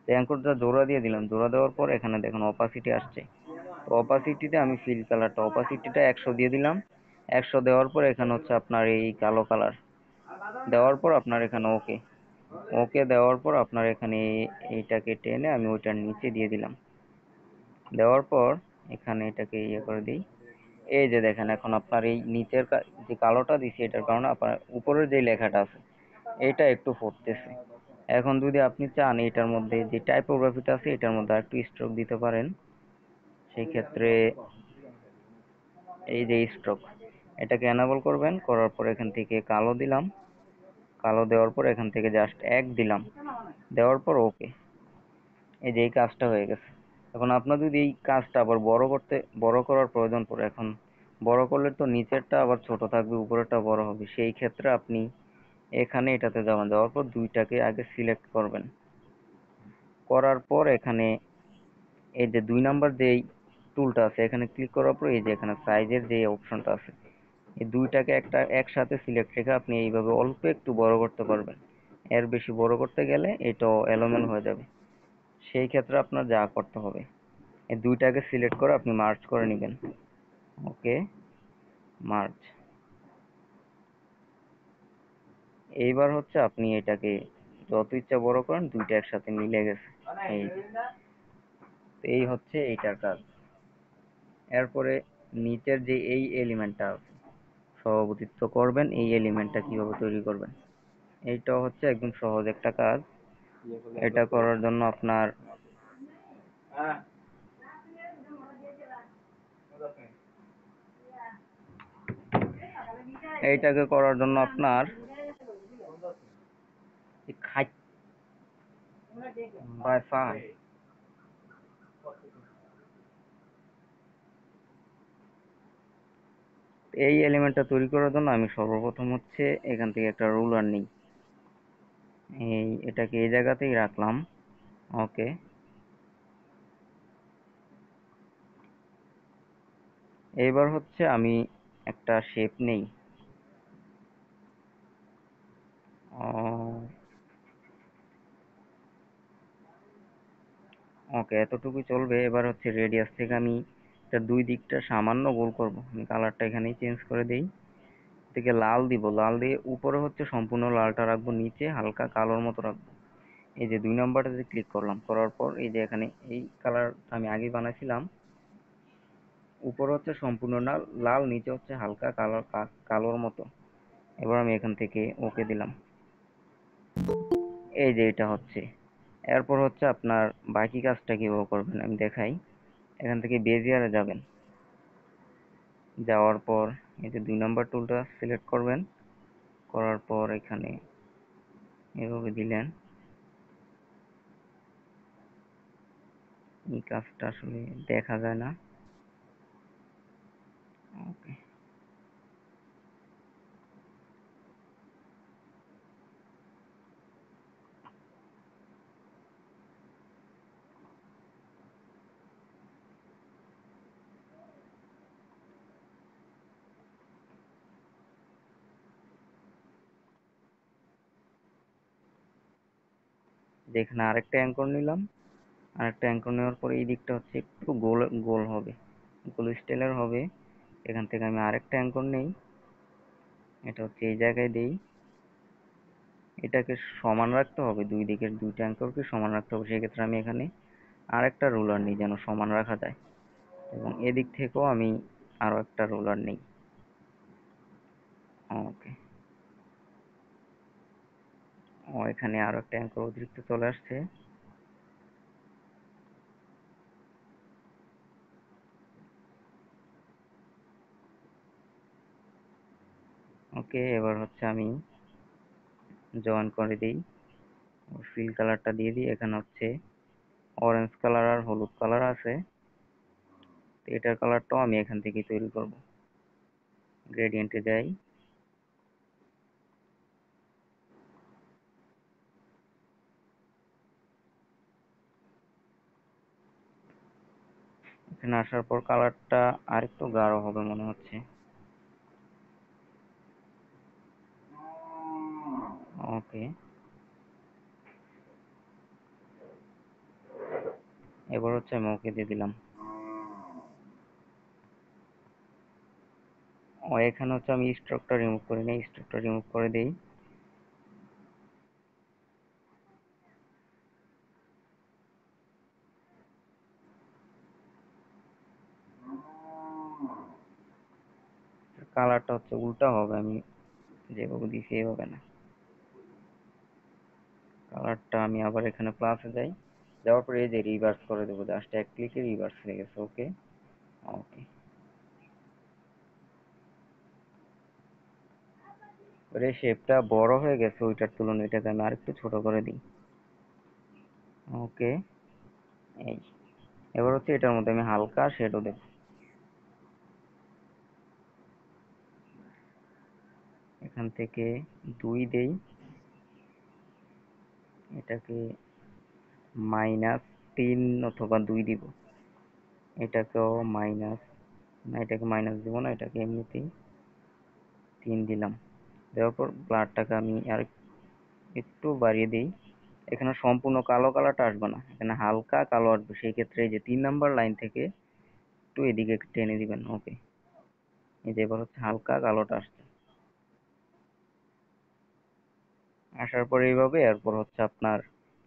অ্যাঙ্করটা জোড়া দিয়ে দিলাম, জোড়া দেওয়ার পর এখানে দেখুন অপাসিটি আসছে। তো অপাসিটিতে আমি ফিল কালারটা অপাসিটিটা 100 দিয়ে দিলাম। 100 দেওয়ার পর এখানে হচ্ছে আপনার এই কালো কালার দেওয়ার পর আপনার এখানে ওকে, ওকে দেওয়ার পর আপনার এখানে এইটাকে টেনে আমি ওইটার নিচে দিয়ে দিলাম। দেওয়ার পর এখানে এটাকে ইয়ে করে দিই। এই যে দেখেন এখন আপনার এই নিচের যে কালোটা দিছি, এটার কারণে আপনার উপরের যে লেখাটা আছে এটা একটু ফুটতেছে। এখন যদি আপনি চান এটার মধ্যে যে টাইপোগ্রাফিটা আছে এটার মধ্যে আরেকটু স্ট্রোক দিতে পারেন। সেই ক্ষেত্রে এই যে স্ট্রোক, এটাকে এনেবল করবেন, করার পর এখান থেকে কালো দিলাম, কালো দেওয়ার পর এখান থেকে জাস্ট 1 দিলাম, দেওয়ার পর ওকে। এই যে এই কাজটা হয়ে গেছে। এখন আপনার যদি এই কাজটা আবার বড় করার প্রয়োজন পড়ে, এখন বড় করলে তো নিচেরটা আবার ছোট থাকবে, উপরেরটা বড় হবে। সেই ক্ষেত্রে আপনি এখানে এটাতে যাবেন, যাওয়ার পর দুইটাকে আগে সিলেক্ট করবেন। করার পর এখানে এই যে 2 নাম্বার যে টুলটা আছে এখানে ক্লিক করার পর এই যে এখানে সাইজের যে অপশনটা আছে, এই দুইটাকে একটা একসাথে সিলেক্ট রেখে আপনি এইভাবে অল্প একটু বড় করতে পারবেন। এর বেশি বড় করতে গেলে এটাও এলোমেলো হয়ে যাবে। সেই ক্ষেত্রে আপনার যা করতে হবে, এই দুইটাকে সিলেক্ট করে আপনি মার্জ করে নেবেন। ওকে, মার্জ। এইবার হচ্ছে আপনি এটাকে যত ইচ্ছা বড় করেন, দুইটা একসাথে মিলে গেছে। এই যে, তো এই হচ্ছে এইটার কাজ। এরপরে নিচের যে এই এলিমেন্টটা আছে, সভাপতিত্ব করবেন, এই এলিমেন্টটা কিভাবে তৈরি করবেন, এইটাও হচ্ছে একদম সহজ একটা কাজ। এটা করার জন্য আপনার এইটাকে করার জন্য আপনার এই এলিমেন্টটা তৈরি করার জন্য আমি সর্বপ্রথম হচ্ছে এখান থেকে একটা রুলার নিই। এটাকে এই জায়গাতেই রাখলাম। ওকে, এবার হচ্ছে আমি একটা শেপ নেই। ওকে, এতটুকু চলবে। এবার হচ্ছে রেডিয়াস থেকে আমি এটা দুই দিকটা সামান্য গোল করব। আমি কালারটা এখানেই চেঞ্জ করে দেই, থেকে লাল দিব, লাল দিয়ে উপরে হচ্ছে সম্পূর্ণ লালটা রাখবো, নিচে হালকা কালোর মতো রাখবো। এই যে 2 নাম্বারটাতে ক্লিক করলাম, করার পর এই যে এখানে এই কালার আমি আগে বানাইছিলাম, উপরে হচ্ছে সম্পূর্ণ লাল লাল, নিচে হচ্ছে হালকা কালার কালোর মতো। এবার আমি এখান থেকে ওকে দিলাম। এই যে এটা হচ্ছে। এরপর হচ্ছে আপনার বাকি কাজটা কিভাবে করবেন আমি দেখাই। এখান থেকে বেজিয়ারে যাবেন, যাওয়ার পর এই যে 2 নাম্বার টুলটা সিলেক্ট করবেন, করার পর এখানে এভাবে দিলেন। এই কাজটা আসলে দেখা যায় না। ওকে, যেখানে আরেকটা অ্যাঙ্কর নিলাম, আরেকটা অ্যাঙ্কর নেওয়ার পরে এই দিকটা হচ্ছে একটু গোল গোল হবে, গোল স্টাইলের হবে। এখান থেকে আমি আরেকটা অ্যাঙ্কর নেই, এটা হচ্ছে এই জায়গায় দেই। এটাকে সমান রাখতে হবে, দুই দিকের দুইটা অ্যাঙ্করকে সমান রাখতে হবে। সেক্ষেত্রে আমি এখানে আরেকটা রুলার নিই যেন সমান রাখা যায়, এবং এদিক থেকেও আমি আরো একটা রুলার নিই। ওকে, এখানে আরো একটা অ্যাঙ্কর অতিরিক্ত চলে আসছে। ওকে, এবার হচ্ছে আমি জয়েন করে দিই, ফিল কালারটা দিয়ে দিই। এখানে হচ্ছে অরেঞ্জ কালার আর হলুদ কালার আছে, তো এটার কালারটাও আমি এখান থেকে তৈরি করব। গ্রেডিয়েন্টে যাই, এখানে আসার পর কালারটা আরেকটু গাঢ় হবে মনে হচ্ছে। ওকে, এবার হচ্ছে আমি ওকে দিয়ে দিলাম। এখানে হচ্ছে আমি স্ট্রোকটা রিমুভ করে নিই, স্ট্রোকটা রিমুভ করে দিই। কালারটা হচ্ছে উল্টা হবে, আমি যেভাবে দিছি এভাবে না। কালারটা আমি আবার এখানে প্লাসে যাই, যাওয়ার পরে এই যে রিভার্স করে দেবো, জাস্ট এক ক্লিকে রিভার্স হয়ে গেছে। ওকে, ওকে, এবারে শেপটা বড় হয়ে গেছে ওইটার তুলনায়, এটাকে আমি আরেকটু ছোট করে দিই। ওকে, এই এবার হচ্ছে এটার মধ্যে আমি হালকা শেডও দেব। এখান থেকে 2 দেই, এটাকে -3 অথবা 2 দিব। এটাকেও মাইনাস, না এটাকে মাইনাস দিব না, এটাকে এমনিতেই 3 দিলাম। দেওয়ার পর ব্লাডটাকে আমি আর একটু বাড়িয়ে দিই। এখানে সম্পূর্ণ কালো কালারটা আসবে না, এখানে হালকা কালো আসবে। সেই ক্ষেত্রে এই যে 3 নাম্বার লাইন থেকে একটু এদিকে টেনে দিবেন। ওকে, এই যে এবার হচ্ছে হালকা কালোটা আসছে। আসার পরে এইভাবে, এরপর হচ্ছে আপনার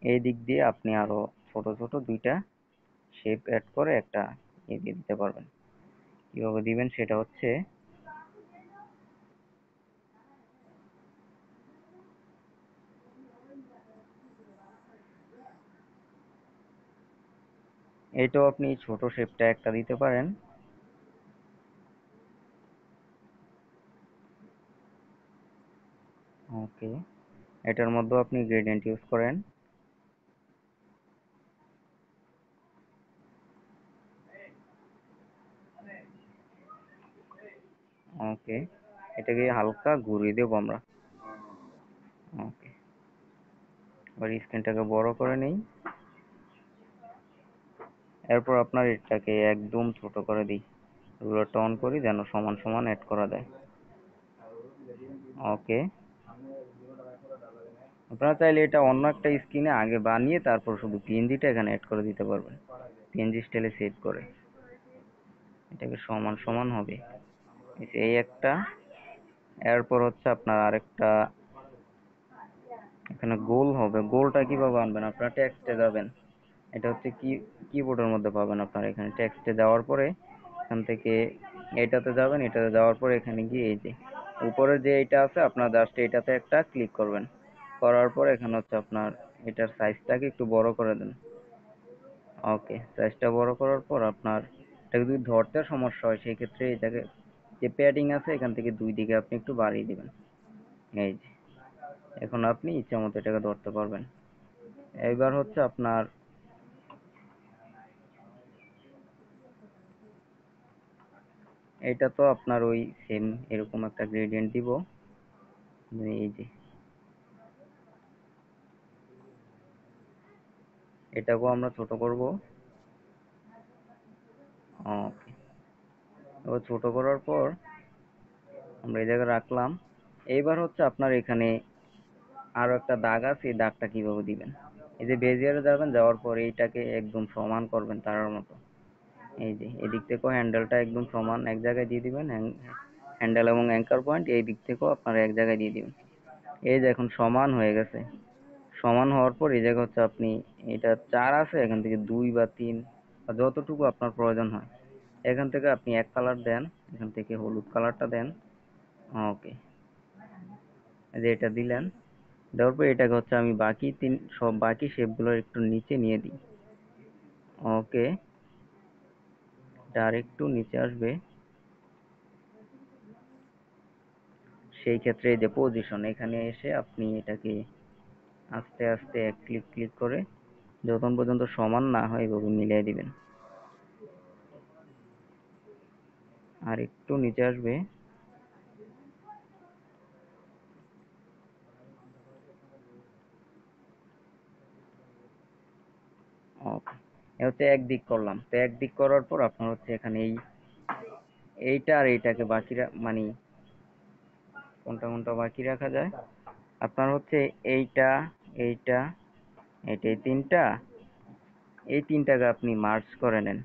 এই দিক দিয়ে আপনি আরো ছোট ছোট দুইটা শেপ অ্যাড করে একটা দিয়ে দিতে পারবেন। কিভাবে দিবেন সেটা হচ্ছে, এইটাও আপনি ছোট শেপটা একটা দিতে পারেন। ওকে, এটার মধ্যেও আপনি গ্রেডিয়েন্ট ইউজ করেন। ওকে, এটাকে হালকা ঘুরিয়ে দেবো আমরা। ওকে, এবার স্ক্রিনটাকে বড় করে নেই। এরপর আপনার এটাকে একদম ছোট করে দিই, রুলারটা অন করি যেন সমান সমান অ্যাড করা যায়। ওকে, আপনারা চাইলে এটা অন্য একটা স্ক্রিনে আগে বানিয়ে তারপর শুধু পিএনজিটা এখানে অ্যাড করে দিতে পারবেন, পিএনজি স্টাইলে সেভ করে। এটাকে সমান সমান হবে, এই একটা। এরপর হচ্ছে আপনার আরেকটা এখানে গোল হবে। গোলটা কিভাবে আনবেন? আপনারা টেক্সটে যাবেন, এটা হচ্ছে কিবোর্ডের মধ্যে পাবেন। আপনার এখানে টেক্সটে যাওয়ার পরে এখান থেকে এটাতে যাবেন, এটাতে যাওয়ার পরে এখানে গিয়ে এই যে উপরে যে এটা আছে আপনার জাস্ট এটাতে একটা ক্লিক করবেন। করার পর এখানে হচ্ছে আপনার এটার সাইজটাকে একটু বড় করে দেন। ওকে, সাইজটা বড় করার পর আপনার এটাকে যদি ধরতে সমস্যা হয় সেই ক্ষেত্রে এটাকে যে প্যাডিং আছে এখান থেকে দুই দিকে আপনি একটু বাড়িয়ে দিবেন। এই যে এখন আপনি ইচ্ছা মতো এটাকে ধরতে পারবেন। এইবার হচ্ছে আপনার এটা তো আপনার ওই সেম এরকম একটা গ্রেডিয়েন্ট দিব। এই যে এটাকেও আমরা ছোট করব। ওকে, এবার ছোট করার পর আমরা এই জায়গায় রাখলাম। এইবার হচ্ছে আপনার এখানে আরো একটা দাগ আছে, এই দাগটা কিভাবে দিবেন? এই যে বেজিয়ারে যাবেন, যাওয়ার পর এইটাকে একদম সমান করবেন তারার মতো। এই যে এদিক থেকেও হ্যান্ডেলটা একদম সমান এক জায়গায় দিয়ে দিবেন। হ্যান্ডেল এবং অ্যাঙ্কার পয়েন্ট এই দিক থেকেও আপনারা এক জায়গায় দিয়ে দিবেন। এই যে এখন সমান হয়ে গেছে। সমান হওয়ার পর এই জায়গা হচ্ছে আপনি এটা 4 আছে, এখান থেকে 2 বা 3 বা যতটুকু আপনার প্রয়োজন হয় এখান থেকে আপনি এক কালার দেন, এখান থেকে হলুদ কালারটা দেন। ওকে, এই যে এটা দিলেন। দেওয়ার পর এটাকে হচ্ছে আমি সব বাকি শেপগুলো একটু নিচে নিয়ে দিই। ওকে, এটা আর একটু নিচে আসবে। সেই ক্ষেত্রে এই যে পজিশন, এখানে এসে আপনি এটাকে আস্তে আস্তে এক ক্লিক ক্লিক করে যতক্ষণ পর্যন্ত সমান না হয় এভাবে মিলিয়ে দিবেন। আর একটু নিচে আসবে। ওকে, এ হচ্ছে একদিক করলাম। তো একদিক করার পর আপনার হচ্ছে এখানে এইটা আর এইটাকে মানে কোনটা কোনটা বাকি রাখা যায়? আপনার হচ্ছে এইটা, এইটা, এইটা, এই তিনটাকে আপনি মার্জ করে নেন।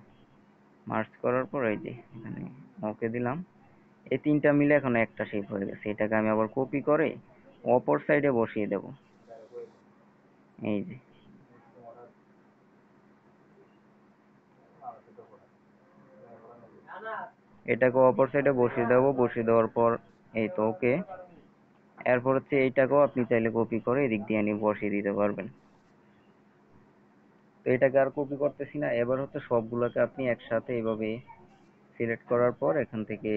মার্জ করার পর এই যে এখানে ওকে দিলাম। এই তিনটা মিলে এখন একটা শেপ হয়ে গেছে। এটাকে আমি আবার কপি করে অপর সাইডে বসিয়ে দেব। এই যে এটাকে অপর সাইডে বসিয়ে দেব। বসিয়ে দেওয়ার পর এই তো ওকে। এরপর হচ্ছে এইটাকেও আপনি চাইলে কপি করে এদিক দিয়ে নিয়ে বসিয়ে দিতে পারবেন। তো এটাকে আর কপি করতেছি না। এবার হচ্ছে সবগুলোকে আপনি একসাথে এইভাবে সিলেক্ট করার পর এখান থেকে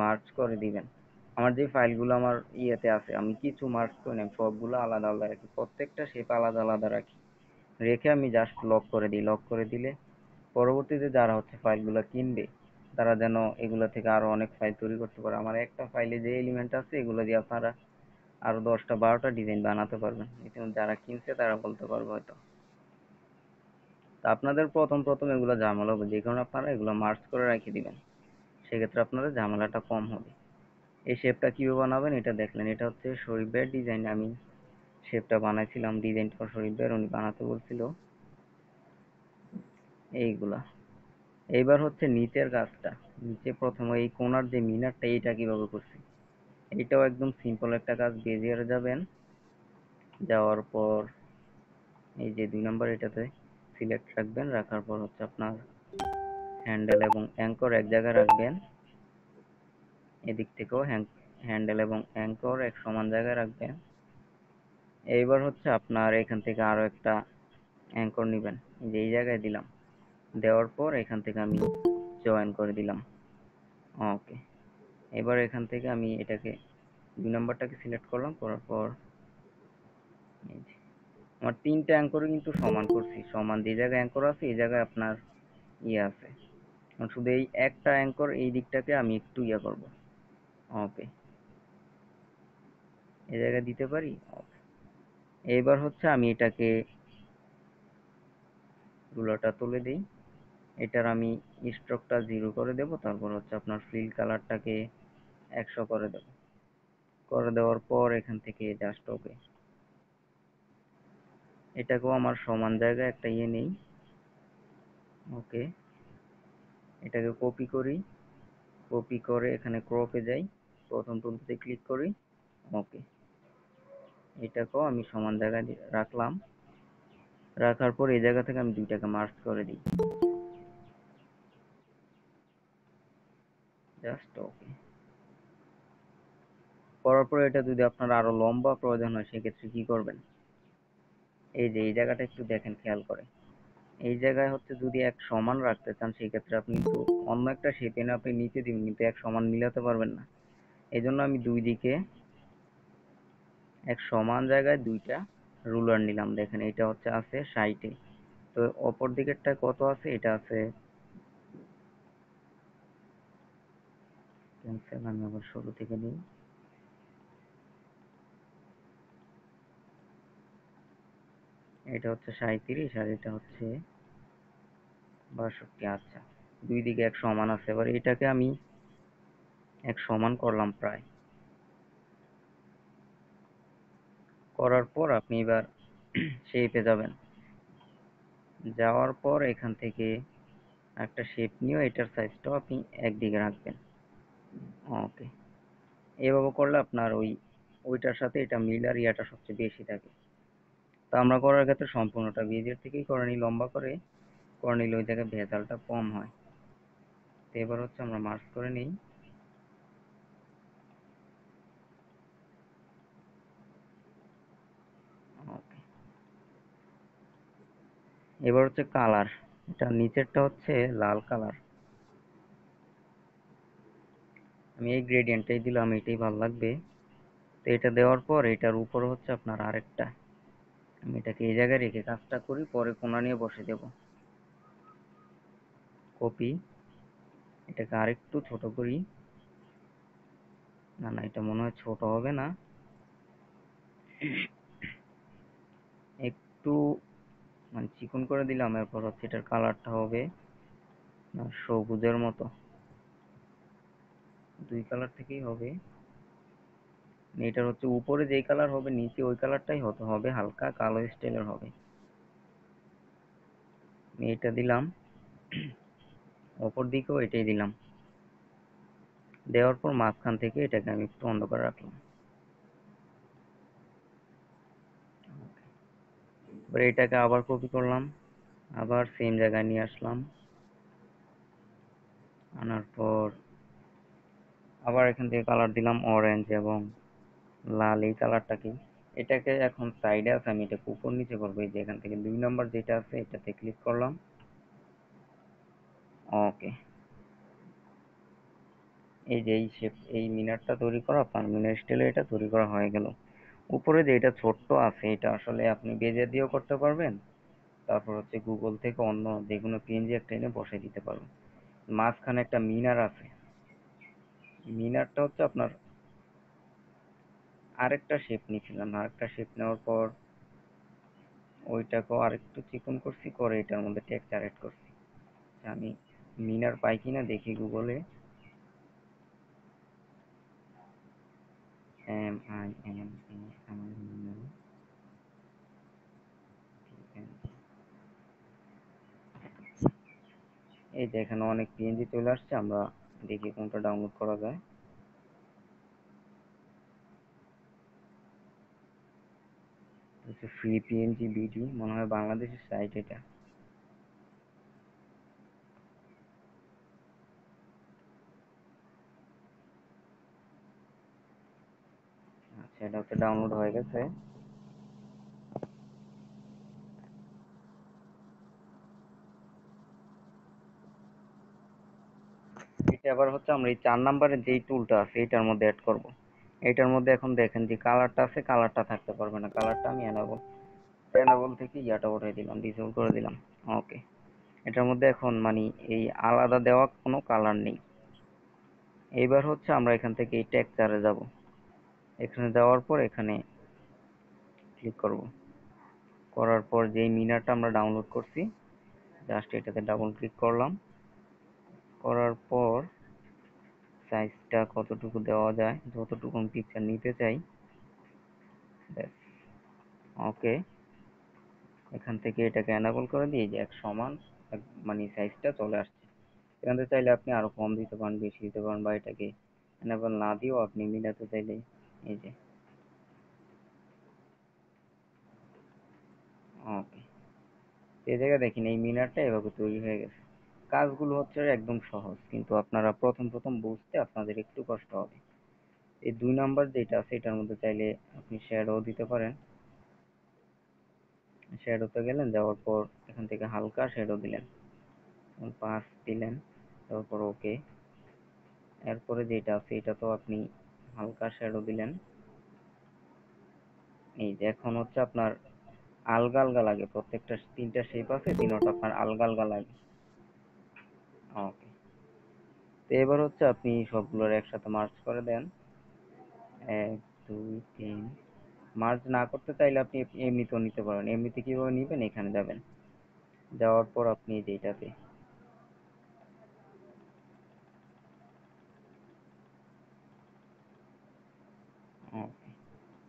মার্জ করে দিবেন। আমার যে ফাইলগুলো আমার ইয়েতে আছে আমি কিছু মার্জ করে নিই, সবগুলো আলাদা আলাদা রাখি, প্রত্যেকটা শেপ আলাদা আলাদা রাখি। রেখে আমি জাস্ট লক করে দিই। লক করে দিলে পরবর্তীতে যারা হচ্ছে ফাইলগুলো কিনবে তারা যেন এগুলো থেকে আরো অনেক ফাইল তৈরি করতে পারে। আমার একটা ফাইলে যে এলিমেন্ট আছে এগুলো দিয়ে আপনারা আরো 10টা 12টা ডিজাইন বানাতে পারবেন। ইতিমধ্যে যারা কিনছে তারা বলতে পারবে হয়তো। তা আপনাদের প্রথম প্রথম এগুলো ঝামেলা হবে, যে কারণে আপনারা এগুলো মার্জ করে রেখে দিবেন। সেক্ষেত্রে আপনাদের ঝামেলাটা কম হবে। এই শেপটা কিভাবে বানাবেন এটা দেখলেন। এটা হচ্ছে শরীফ ভাইয়ের ডিজাইন। আমি শেপটা বানাইছিলাম, ডিজাইনটা শরীফ ভাইয়ের, উনি বানাতে বলছিল এইগুলা। এইবার হচ্ছে নিচের কাজটা। নিচে প্রথমে এই কোণার যে মিনারটা এইটা কিভাবে করছি, এটাও একদম সিম্পল একটা কাজ। বেজিয়ারে যাবেন, যাওয়ার পর এই যে 2 নাম্বার এটাতে সিলেক্ট রাখবেন, রাখার পর হচ্ছে আপনার হ্যান্ডেল এবং অ্যাঙ্কর এক জায়গায় রাখবেন। এদিক থেকেও হ্যান্ডেল এবং অ্যাঙ্কর এক সমান জায়গায় রাখবেন। এইবার হচ্ছে আপনার এখান থেকে আরো একটা অ্যাঙ্কর নিবেন, এই যে এই জায়গায় দিলাম। দেওয়ার পর এখান থেকে আমি জয়েন করে দিলাম। ওকে, এবার এখান থেকে আমি এটাকে 2 নাম্বারটাকে সিলেক্ট করলাম, করার পর এই যে আমার 3টা অ্যাঙ্কর কিন্তু সমান করছি, সমান যে জায়গায় অ্যাঙ্কর আছে এই জায়গায় আপনার ইয়ে আছে। এখন শুধু এই একটা অ্যাঙ্কর এই দিকটাকে আমি একটু ইয়ে করব। ওকে, এই জায়গায় দিতে পারি। ওকে, এইবার হচ্ছে আমি এটাকে রুলারটা তুলে দিই, এটার আমি স্ট্রোকটা 0 করে দেব, তারপর হচ্ছে আপনার ফিল কালারটাকে 100 করে দেব। করে দেওয়ার পর এখান থেকে জাস্ট ওকে, এটাকেও আমার সমান জায়গায় একটা ইয়ে নেই। ওকে, এটাকে কপি করি, কপি করে এখানে ক্রপে যাই, প্রথম টুলটিতে ক্লিক করি। ওকে, এটাকেও আমি সমান জায়গায় রাখলাম। রাখার পর এই জায়গা থেকে আমি দুইটাকে মার্জ করে দিই, জাস্ট ওকে। করার পর এটা যদি আপনার আরো লম্বা প্রয়োজন হয় সেক্ষেত্রে কি করবেন, এই যে এই জায়গাটা একটু দেখেন, খেয়াল করে এই জায়গায় হচ্ছে যদি এক সমান রাখতে চান সেক্ষেত্রে আপনি কিন্তু অন্য একটা শেপ এনে আপনি নিচে দিবেন, কিন্তু এক সমান মিলাতে পারবেন না। এই জন্য আমি দুই দিকে এক সমান জায়গায় দুইটা রুলার নিলাম। দেখেন এটা হচ্ছে আছে 60-এ, তো অপর দিকেরটা কত আছে, এটা আছে ক্যান্সেল, আমি আবার শুরু থেকে নিই। এটা হচ্ছে 37 আর এটা হচ্ছে 62। আচ্ছা, দুই দিকে এক সমান আছে। এবার এটাকে আমি এক সমান করলাম প্রায়। করার পর আপনি এবার শেপে যাবেন, যাওয়ার পর এখান থেকে একটা শেপ নিয়ে এটার সাইজটাও আপনি একদিকে রাখবেন। ওকে, এভাবে করলে আপনার ওইটার সাথে এটা মিল আর ইয়াটা সবচেয়ে বেশি থাকে। তা আমরা করার ক্ষেত্রে সম্পূর্ণটা বেজের থেকেই করে নিই, লম্বা করে করে নিলে ওই জায়গায় ভেজালটা কম হয়। তো এবার হচ্ছে আমরা মার্জ করে নিই। ওকে, এবার হচ্ছে কালার, এটা নিচেরটা হচ্ছে লাল কালার, আমি এই গ্রেডিয়েন্টটাই দিলাম, এটাই ভালো লাগবে। তো এটা দেওয়ার পর এটার উপরে হচ্ছে আপনার আরেকটা, আমি এটাকে এই জায়গায় রেখে কাজটা করি, পরে কোণা নিয়ে বসে দেব। কপি, এটাকে আরেকটু ছোট করি। না না, এটা মনে হয় ছোট হবে না, একটু মানে চিকন করে দিলাম। এরপর হচ্ছে এটার কালারটা হবে সবুজের মতো, দুই কালার থেকেই হবে। এটার হচ্ছে উপরে যেই কালার হবে নিচে ওই কালারটাই হতে হবে, হালকা কালো স্টাইলের হবে। আমি এটা দিলাম, অপর দিকেও এটাই দিলাম। দেওয়ার পর মাঝখান থেকে এটাকে আমি একটু অন্ধকার রাখলাম। এবার এটাকে আবার কপি করলাম, আবার সেম জায়গায় নিয়ে আসলাম। আনার পর আবার এখান থেকে কালার দিলাম অরেঞ্জ এবং লাল, এই কালারটাকে। এটাকে এখন সাইডে আছে, আমি এটাকে উপর নিচে করবো। এই যে এখান থেকে 2 নাম্বার যেটা আছে এটাতে ক্লিক করলাম। ওকে, এই যে এই শেপ, এই মিনারটা তৈরি করা, মিনার স্টাইলে এটা তৈরি করা হয়ে গেল। উপরে যে এটা ছোট্ট আছে এটা আসলে আপনি বেজে দিয়েও করতে পারবেন, তারপর হচ্ছে গুগল থেকে অন্য যে কোনো পিএনজি একটা এনে বসাই দিতে পারবেন। মাঝখানে একটা মিনার আছে, মিনারটা হচ্ছে আপনার আরেকটা শেপ নিয়েছিলাম, আরেকটা শেপ নেওয়ার পর ওইটাকেও আরেকটু চিকন করছি, করে এটার মধ্যে টেক্সচার এড করছি। আমি মিনার পাই কিনা দেখি গুগলে, MINAR, এই যে এখানে অনেক পিএনজি চলে আসছে, আমরা দেখি কোনটা ডাউনলোড করা যায়। হচ্ছে ফ্রি পিএনজি বিডি, মনে হয় বাংলাদেশের সাইট এটা। আচ্ছা, এটা হচ্ছে ডাউনলোড হয়ে গেছে। এটা আবার হচ্ছে আমরা এই 4 নাম্বারের যেই টুলটা আছে এটার মধ্যে অ্যাড করব। এটার মধ্যে এখন দেখেন যে কালারটা আছে, কালারটা থাকতে পারবে না। কালারটা আমি এনাবল থেকে ইয়াটা উঠাই দিলাম, ডিসেবল করে দিলাম। ওকে। এটার মধ্যে এখন মানে এই আলাদা দেওয়া কোনো কালার নেই। এইবার হচ্ছে আমরা এখান থেকে এই টেক্সচারে যাব। এখানে যাওয়ার পর এখানে ক্লিক করব। করার পর যেই মিনারটা আমরা ডাউনলোড করছি, জাস্ট এটাতে ডাবল ক্লিক করলাম। করার পর সাইজটা কতটুকু দেওয়া যায়, যতটুকু আমি পিকচার নিতে চাই, ব্যাস। ওকে। এখান থেকে এটাকে এনাবল করে দিয়ে যে এক সমান মানে সাইজটা চলে আসছে। এখান থেকে চাইলে আপনি আরো কম দিতে পারেন, বেশি দিতে পারেন, বা এটাকে এনাবল না দিয়েও আপনি মিলাতে চাইলে এই যে। ওকে। এই জায়গায় দেখেন এই মিনারটা এভাবে তৈরি হয়ে গেছে। কাজগুলো হচ্ছে একদম সহজ, কিন্তু আপনারা প্রথম প্রথম বুঝতে আপনাদের একটু কষ্ট হবে। এই 2 নাম্বার যেটা আছে এটার মধ্যে চাইলে আপনি শ্যাডো দিতে পারেন। শ্যাডোতে গেলেন, যাওয়ার পর এখান থেকে হালকা শ্যাডো দিলেন, 5 দিলেন, তারপর ওকে। এরপরে যেটা আছে এটা তো আপনি হালকা শ্যাডো দিলেন। এই যে এখন হচ্ছে আপনার আলগা আলগা লাগে, প্রত্যেকটা 3টা শেপ আছে, তিনটা আপনার আলগা আলগা লাগে। ওকে। তো এবার হচ্ছে আপনি সবগুলোর একসাথে মার্জ করে দেন। 1 2 3। মার্জ না করতে চাইলে আপনি এমনিতেও নিতে পারেন। এমনিতে কিভাবে নিবেন, এখানে যাবেন, যাওয়ার পর আপনি যেটাতে ওকে,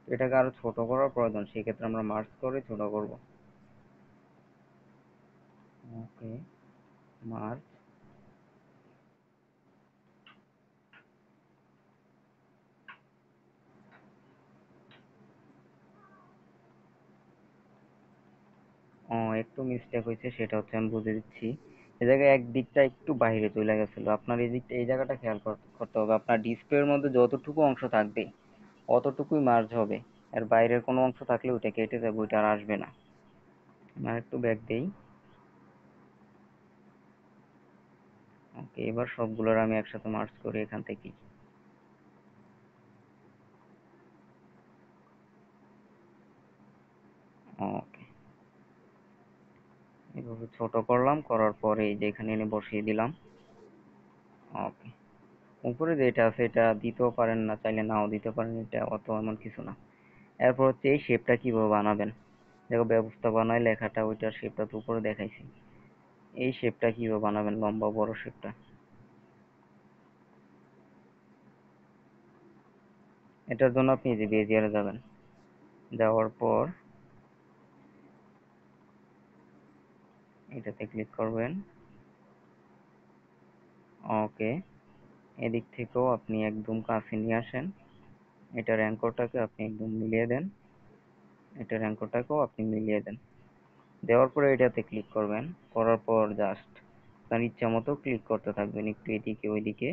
এটাকে আরো ছোট করার প্রয়োজন, সেক্ষেত্রে আমরা মার্জ করে ছোট করব। ওকে, মার্জ। একটু মিস্টেক হয়েছে, সেটা হচ্ছে আমি বুঝে দিচ্ছি। এই জায়গায় এক দিকটা একটু বাইরে চলে গেছিল, আপনার এই দিকটা, এই জায়গাটা খেয়াল করতে হবে। আপনার ডিসপ্লের মধ্যে যতটুকু অংশ থাকবে অতটুকুই মার্জ হবে। আর বাইরের কোনো অংশ থাকলে ওইটা কেটে যাবে, ওইটা আর আসবে না। আর একটু ব্যাক দেই। ওকে, এবার সবগুলোর আমি একসাথে মার্জ করি এখান থেকে। ওকে, এভাবে ছোট করলাম, করার পরে এই যে এখানে এনে বসিয়ে দিলাম। ওকে। উপরে যেটা আছে এটা দিতেও পারেন, না চাইলে নাও দিতে পারেন, এটা অত এমন কিছু না। এরপর হচ্ছে এই শেপটা কিভাবে বানাবেন। দেখো ব্যবস্থাপনায় লেখাটা, ওইটার শেপটা তো উপরে দেখাইছি। এই শেপটা কিভাবে বানাবেন, লম্বা বড় শেপটা। এটার জন্য আপনি এই যে বেজিয়ারে যাবেন, যাওয়ার পর এটাতে ক্লিক করবেন। ওকে। এদিক থেকেও আপনি একদম কাছে নিয়ে আসেন, এটার অ্যাঙ্করটাকে আপনি একদম মিলিয়ে দেন, এটার অ্যাঙ্করটাকেও আপনি মিলিয়ে দেন। দেওয়ার পরে এটাতে ক্লিক করবেন। করার পর জাস্ট আপনার ইচ্ছা মতো ক্লিক করতে থাকবেন, একটু এদিকে ওইদিকে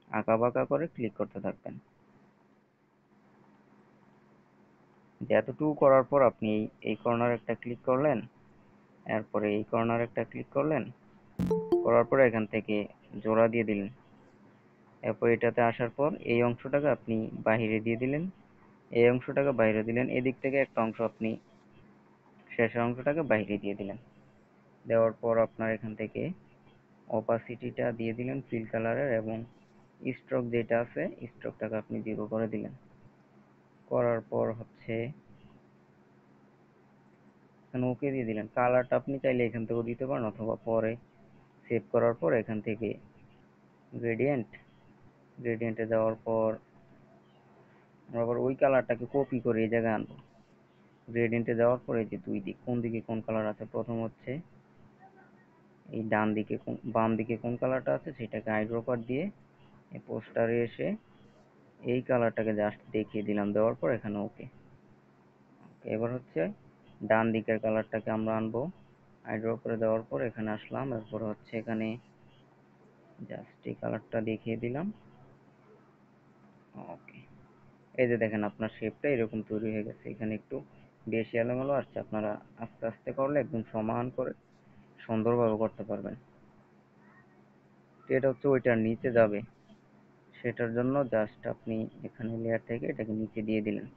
আঁকা বাঁকা করে ক্লিক করতে থাকবেন। যে এতটুকু করার পর আপনি এই কর্নার একটা ক্লিক করলেন, এরপরে এই কর্নার একটা ক্লিক করলেন, করার পরে এখান থেকে জোড়া দিয়ে দিলেন। এরপর এটাতে আসার পর এই অংশটাকে আপনি বাহিরে দিয়ে দিলেন, এই অংশটাকে বাইরে দিলেন, এদিক থেকে একটা অংশ আপনি শেষের অংশটাকে বাইরে দিয়ে দিলেন। দেওয়ার পর আপনার এখান থেকে অপাসিটিটা দিয়ে দিলেন ফিল কালারের, এবং স্ট্রোক যেটা আছে স্ট্রোকটাকে আপনি 0 করে দিলেন। করার পর হচ্ছে এখানে ওকে দিয়ে দিলেন। কালারটা আপনি চাইলে এখান থেকেও দিতে পারেন, অথবা পরে সেভ করার পর এখান থেকে গ্রেডিয়েন্ট, গ্রেডিয়েন্টে যাওয়ার পর আমরা আবার ওই কালারটাকে কপি করে এই জায়গায় আনবো। গ্রেডিয়েন্টে যাওয়ার পরে যে দুই দিক, কোন দিকে কোন কালার আছে, প্রথম হচ্ছে এই ডান দিকে বাম দিকে কোন কালারটা আছে সেটাকে আইড্রপার দিয়ে এই পোস্টারে এসে এই কালারটাকে জাস্ট দেখিয়ে দিলাম, দেওয়ার পর এখানে ওকে। এবার হচ্ছে ডান দিকের কালারটাকে আমরা আনবো, আইড্রপারে দেওয়ার পর এখানে আসলাম, এরপর হচ্ছে এখানে জাস্ট এই কালারটা দেখিয়ে দিলাম, ওকে। এই যে দেখেন আপনার শেপটা এরকম তৈরি হয়ে গেছে। এখানে একটু বেশি এলোমেলো আসছে, আপনারা আস্তে আস্তে করলে একদম সমান করে সুন্দরভাবে করতে পারবেন। তো এটা হচ্ছে ওইটার নিচে যাবে, সেটার জন্য জাস্ট আপনি এখানে লেয়ার থেকে এটাকে নিচে দিয়ে দিলেন।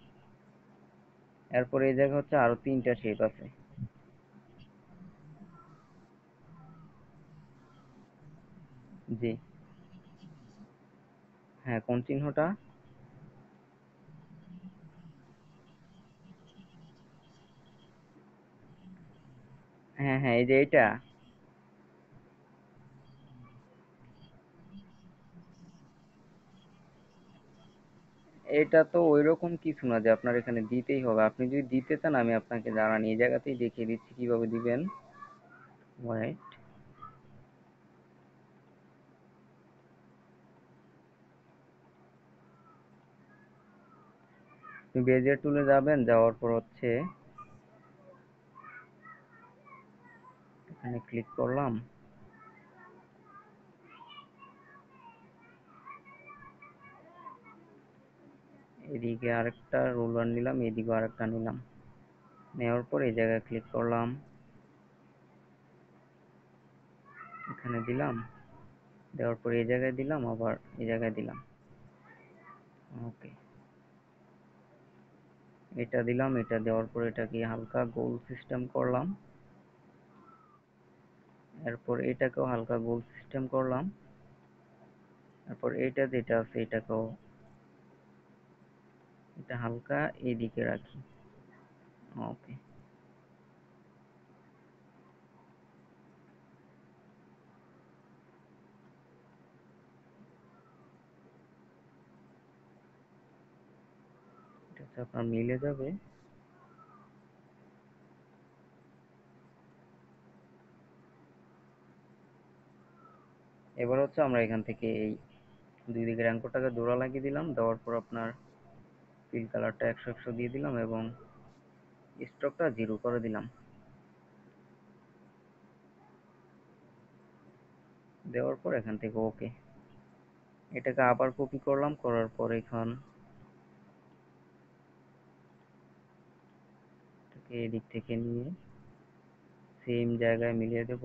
এরপর এই জায়গায় হচ্ছে আরো 3টা শেপ আছে। জি, হ্যাঁ, কোন চিহ্নটা? হ্যাঁ হ্যাঁ, এই যে এইটা। এটা তো ওইরকম কিছু না যে আপনার এখানে দিতেই হবে। আপনি যদি দিতে চান আমি আপনাকে জানানি, এই জায়গাতেই দেখিয়ে দিচ্ছি কিভাবে দিবেন। ওয়েট, আপনি বেজিয়ার টুলে যাবেন, যাওয়ার পর হচ্ছে এখানে ক্লিক করলাম, এদিকে আরেকটা রুলার নিলাম, এদিকে আরেকটা নিলাম, নেওয়ার পর এই জায়গায় ক্লিক করলাম, এখানে দিলাম, দেওয়ার পর এই জায়গায় দিলাম, আবার এই জায়গায় দিলাম, ওকে। এটা দিলাম, এটা দেওয়ার পর এটাকে হালকা গোল সিস্টেম করলাম, এরপর এটাকেও হালকা গোল সিস্টেম করলাম, তারপর এটা যেটা আছে এটাকেও এটা হালকা এদিকে রাখি, ওকে। এটা হচ্ছে আপনার মিলে যাবে। এবার হচ্ছে আমরা এখান থেকে এই দুই দিকের অ্যাঙ্করটাকে জোড়া লাগিয়ে দিলাম, দেওয়ার পর আপনার ফিল কালারটা 100 দিয়ে দিলাম এবং স্ট্রোকটা 0 করে দিলাম, দেওয়ার পর এখান থেকে ওকে। এটাকে আবার কপি করলাম, করার পর এখন এটাকে এদিক থেকে নিয়ে সেম জায়গায় মিলিয়ে দেব।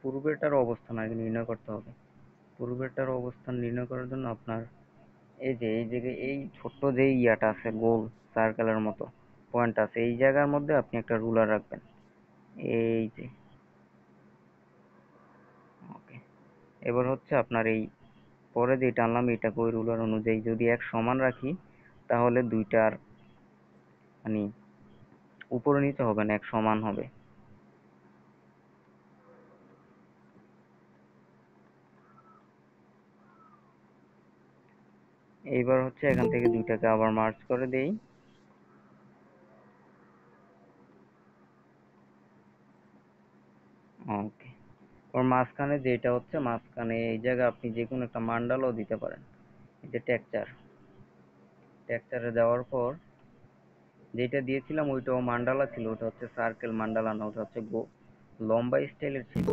পূর্বেরটার অবস্থান আগে নির্ণয় করতে হবে। পূর্বেরটার অবস্থান নির্ণয় করার জন্য আপনার এই যে এই জায়গায় এই ছোট্ট যে ইয়াটা আছে গোল সার্কেলের মতো পয়েন্ট আছে, এই জায়গার মধ্যে আপনি একটা রুলার রাখবেন, এই যে, ওকে। এবার হচ্ছে আপনার এই পরে যে টানলাম এটাকে ওই রুলার অনুযায়ী যদি এক সমান রাখি তাহলে দুইটার মানে উপরে নিচে হবে না, এক সমান হবে। এইবার হচ্ছে এখান থেকে দুইটাকে আবার মার্জ করে দেই, ওকে। ওর মাঝখানে যেটা হচ্ছে মাঝখানে এই জায়গায় আপনি যে কোনো একটা মান্ডালও দিতে পারেন, এই যে টেক্সচার, টেক্সচারে দেওয়ার পর যেটা দিয়েছিলাম ওইটাও মান্ডালা ছিল, ওটা হচ্ছে সার্কেল মান্ডালা না, ওটা হচ্ছে লম্বা স্টাইলের ছিল।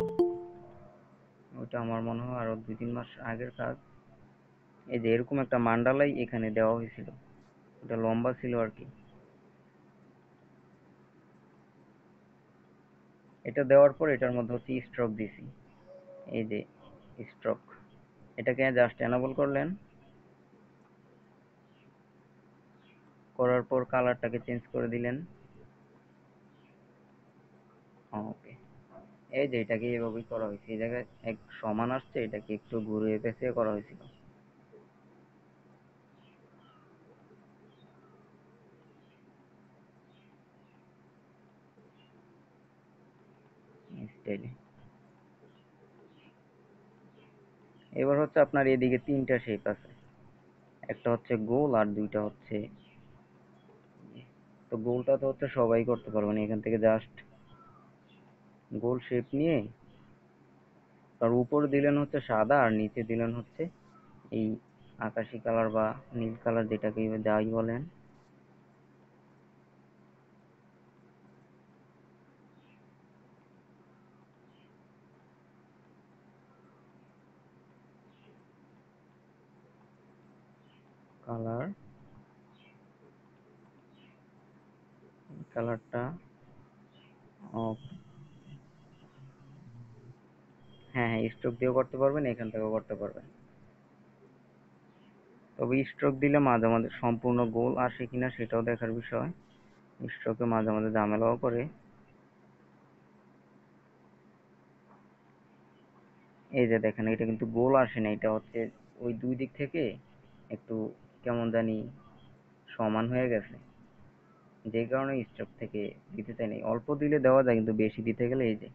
ওটা আমার মনে হয় আরো 2-3 মাস আগের কাজ। এই যে এরকম একটা মান্ডালাই এখানে দেওয়া হয়েছিল, ওটা লম্বা ছিল আর কি। এটা দেওয়ার পর এটার মধ্যে হচ্ছে স্ট্রোক দিছি, এই যে স্ট্রোক, এটাকে জাস্ট এনাবল করলেন, করার পর কালারটাকে চেঞ্জ করে দিলেন, ওকে। এই যে এটাকে এভাবেই করা হয়েছে, এই জায়গায় এক সমান আসছে, এটাকে একটু ঘুরিয়ে পেঁচিয়ে করা হয়েছিল স্টাইলে। এবার হচ্ছে আপনার এদিকে 3টা শেপ আছে, একটা হচ্ছে গোল আর দুইটা হচ্ছে তো গোলটা তো হচ্ছে সবাই করতে পারবে না, এখান থেকে জাস্ট গোল শেপ নিয়ে তার উপরে দিলেন হচ্ছে সাদা আর নিচে দিলেন হচ্ছে এই আকাশি কালার বা নীল কালার, যেটাকে যাই বলেন। কালার, কালারটা হ্যাঁ হ্যাঁ, স্ট্রোক দিয়েও করতে পারবেন, এখান থেকেও করতে পারবেন। তবে স্ট্রোক দিলে মাঝে মাঝে সম্পূর্ণ গোল আসে কিনা সেটাও দেখার বিষয়। স্ট্রোকে মাঝে মাঝে ঝামেলাও করে। এই যে দেখেন, এটা কিন্তু গোল আসে না, এটা হচ্ছে ওই দুই দিক থেকে একটু কেমন জানি সমান হয়ে গেছে, যে কারণে স্ট্রোক থেকে দিতে চাই নাই। অল্প দিলে দেওয়া যায়, কিন্তু বেশি দিতে গেলে এই যে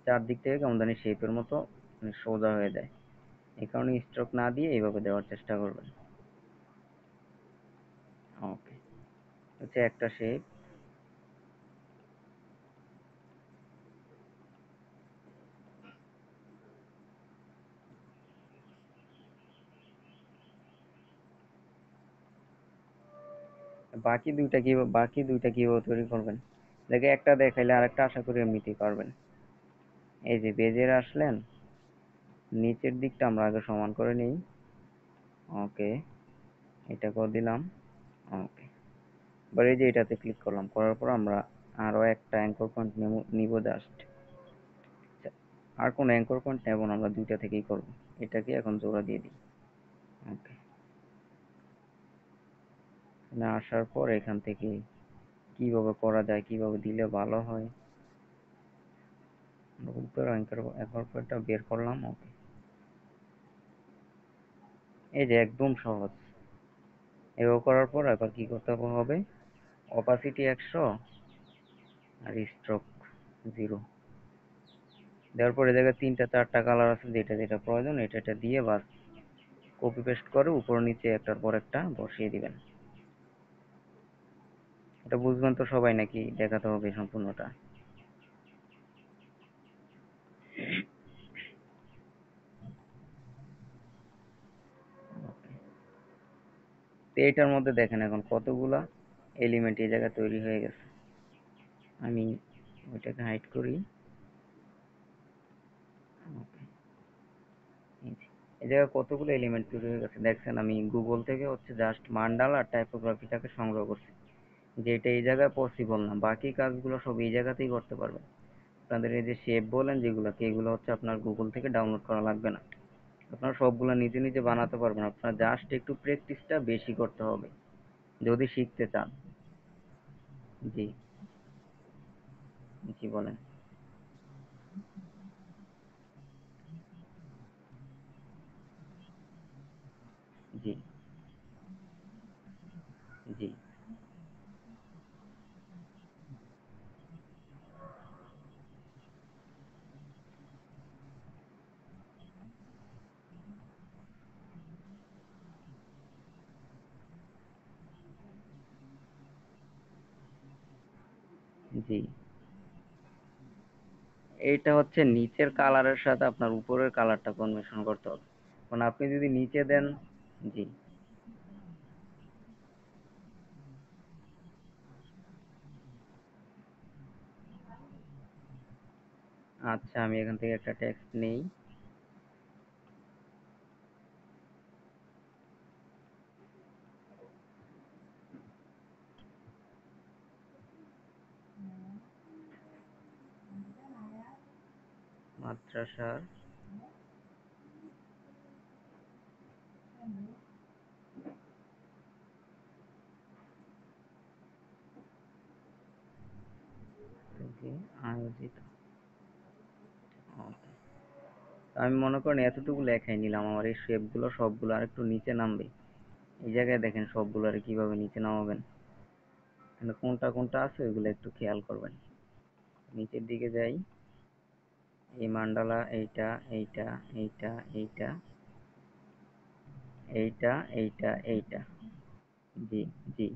চারদিক থেকে কেমন জানি শেপের মতো মানে সোজা হয়ে যায়। এই কারণে স্ট্রোক না দিয়ে এইভাবে দেওয়ার চেষ্টা করবেন। ওকে, হচ্ছে একটা শেপ। বাকি দুইটা কিভাবে তৈরি করবেন? দেখে একটা দেখাইলে আরেকটা আশা করি এমনিতেই পারবেন। এই যে বেজের আসলেন, নিচের দিকটা আমরা আগে সমান করে নিই। ওকে, এটা করে দিলাম। ওকে, এবার এই যে এটাতে ক্লিক করলাম, করার পর আমরা আরো একটা অ্যাঙ্কর পয়েন্ট নিব জাস্ট। আর কোনো অ্যাঙ্কর পয়েন্ট নেব না, আমরা দুইটা থেকেই করব। এটাকে এখন জোড়া দিয়ে দিই। ওকে, এখানে আসার পর এখান থেকে কিভাবে করা যায়, কিভাবে দিলে ভালো হয়, উপর অ্যাঙ্কর অ্যাঙ্কর পয়েন্টটা বের করলাম। ওকে, এই যে একদম সহজ। এভাবে করার পর এবার কি করতে হবে, অপাসিটি 100 আর স্ট্রোক 0 দেওয়ার পর এই জায়গায় তিনটা চারটা কালার আছে, যেটা যেটা প্রয়োজন এটা এটা দিয়ে বাস কপি পেস্ট করে উপর নিচে একটার পর একটা বসিয়ে দিবেন। এটা বুঝবেন তো সবাই, নাকি দেখাতে হবে সম্পূর্ণটা? তো এটার মধ্যে দেখেন এখন কতগুলা এলিমেন্ট এই জায়গায় তৈরি হয়ে গেছে। আমি ওইটাকে হাইড করি। ওকে, এই জায়গায় কতগুলো এলিমেন্ট তৈরি হয়ে গেছে দেখছেন। আমি গুগল থেকে হচ্ছে জাস্ট মান্ডালা আর টাইপোগ্রাফিটাকে সংগ্রহ করছি, যে এটা এই জায়গায় পসিবল না, বাকি কাজগুলো সব এই জায়গাতেই করতে পারবেন। আপনাদের এই যে শেপ বলেন যেগুলোকে, এগুলো হচ্ছে আপনার গুগল থেকে ডাউনলোড করা লাগবে না, আপনারা সবগুলো নিজে নিজে বানাতে পারবেন। আপনার জাস্ট একটু প্র্যাকটিসটা বেশি করতে হবে যদি শিখতে চান। জি, জি বলেন। জি, জি, জি। এইটা হচ্ছে নিচের কালারের সাথে আপনার উপরের কালারটা কম্বিনেশন করতে হবে। কারণ আপনি যদি নিচে দেন। জি, আচ্ছা, আমি এখান থেকে একটা টেক্সট নেই। মাদ্রাসার থেকে আয়োজিত। ওকে, আমি মনে করেন এতটুকু লেখাই নিলাম, আমার এই শেপগুলো সবগুলো আর একটু নিচে নামবে। এই জায়গায় দেখেন সবগুলো আর কিভাবে নিচে নামাবেন, এখানে কোনটা কোনটা আছে ওইগুলো একটু খেয়াল করবেন। নিচের দিকে যাই, এই মান্ডালা এইটা, এইটা, এইটা, এইটা, এইটা, এইটা, এইটা। জি, জি,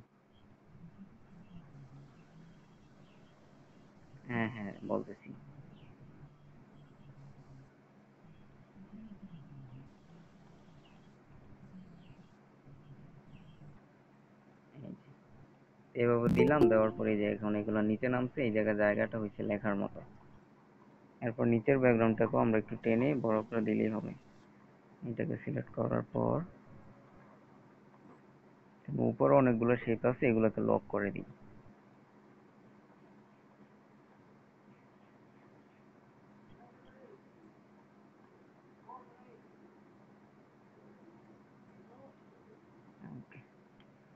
হ্যাঁ হ্যাঁ বলতেছি। এই যে, এভাবে দিলাম, দেওয়ার পরে এই যে এখন এগুলো নিচে নামছে, এই জায়গায় জায়গাটা হয়েছে লেখার মতো। এরপর নিচের ব্যাকগ্রাউন্ডটাকেও আমরা একটু টেনে বড় করে দিলেই হবে। এটাকে সিলেক্ট করার পর উপরে অনেকগুলো শেপ আছে, এগুলোকে লক করে দিই।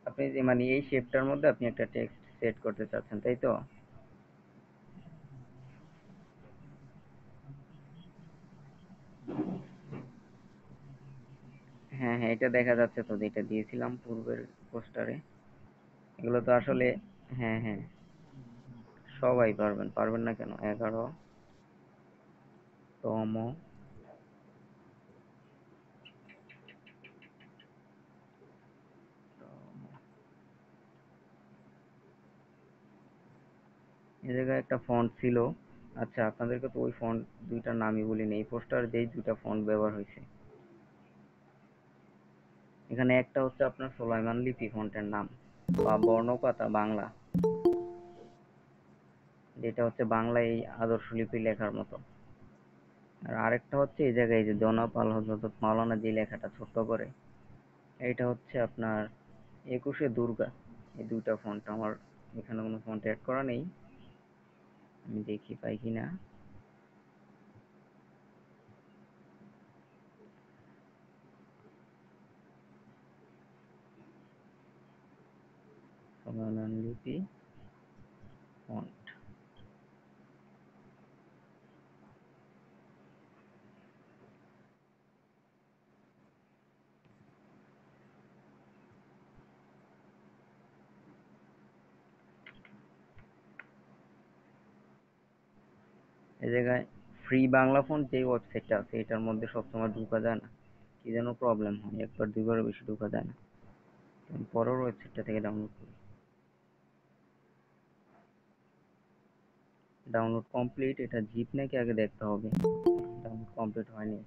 আপনি যে মানে এই শেপটার মধ্যে আপনি একটা টেক্সট সেট করতে চাচ্ছেন, তাই তো? হ্যাঁ হ্যাঁ, এটা দেখা যাচ্ছে তো, যেটা দিয়েছিলাম পূর্বের পোস্টারে। এগুলো তো আসলে, হ্যাঁ হ্যাঁ, সবাই পারবেন, পারবেন না কেন? 11তম এই জায়গায় একটা ফন্ট ছিল। আচ্ছা, আপনাদেরকে তো ওই ফন্ট দুইটার নামই বলিনি, এই পোস্টার যেই দুইটা ফন্ট ব্যবহার হয়েছে। এখানে একটা হচ্ছে আপনার সোলাইমান লিপি ফন্টের নাম, বা বর্ণপাতা বাংলা, যেটা হচ্ছে বাংলায় এই আদর্শ লিপি লেখার মতো। আর আরেকটা হচ্ছে এই জায়গায় এই যে জনাব আল হযরত মাওলানা যে লেখাটা ছোট্ট করে, এটা হচ্ছে আপনার 21শে দুর্গা। এই দুইটা ফন্ট আমার এখানে কোনো ফন্ট অ্যাড করা নেই, আমি দেখি পাই কিনা। সোলাইমান লিপি ফন্ট, এই জায়গায় ফ্রি বাংলা ফন্ট যে ওয়েবসাইটটা আছে এটার মধ্যে সবসময় ঢোকা যায় না, কি যেন প্রবলেম হয়, একবার দুইবারের বেশি ঢোকা যায় না। তো আমি পরের ওয়েবসাইটটা থেকে ডাউনলোড করি। ডাউনলোড কমপ্লিট, এটা জিপ নাকি আগে দেখতে হবে। ডাউনলোড কমপ্লিট হয়নি।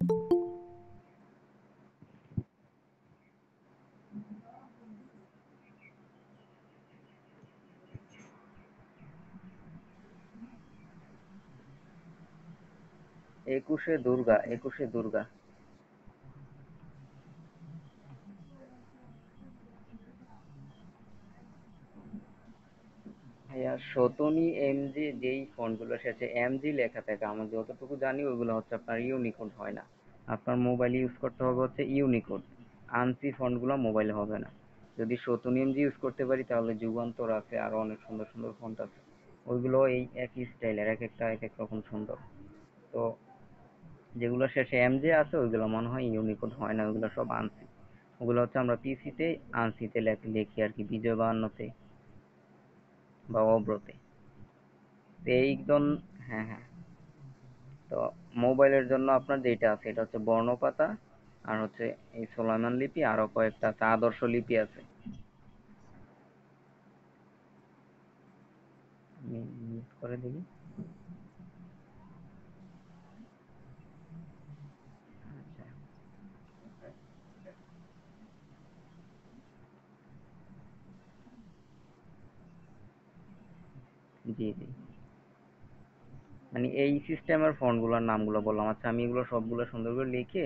21শে দুর্গা, 21শে দুর্গা। ভাইয়া সতনি এমজি যেই ফন্টগুলো শেষে এমজি লেখা থাকে, আমি যতটুকু জানি ওইগুলো হচ্ছে আপনার ইউনিকোড হয় না। আপনার মোবাইল ইউজ করতে হবে হচ্ছে ইউনিকোড। আনসি ফন্টগুলো মোবাইলে হবে না। যদি সতনি এমজি ইউজ করতে পারি তাহলে যুগান্তর আছে, আরো অনেক সুন্দর সুন্দর ফন্ট আছে। ওইগুলো এই একই স্টাইলের, এক একটা এক এক রকম সুন্দর। তো যেগুলো শেষে এমজে আছে ওইগুলো মনে হয় ইউনিকোড হয় না, ওইগুলো সব আনসি। ওগুলো হচ্ছে আমরা পিসিতে আনসিতে লিখি আর কি, বিজয় বায়ান্নতে বা অব্রতে। তো এইজন, হ্যাঁ হ্যাঁ। তো মোবাইলের জন্য আপনার যেটা আছে এটা হচ্ছে বর্ণপাতা, আর হচ্ছে এই সোলাইমান লিপি, আরো কয়েকটা আছে আদর্শ লিপি আছে। আমি মিউট করে দিই। আচ্ছা, জি জি। মানে এই সিস্টেমের ফন্টগুলোর নামগুলো বললাম। আচ্ছা, আমি এগুলো সবগুলো সুন্দর করে লিখে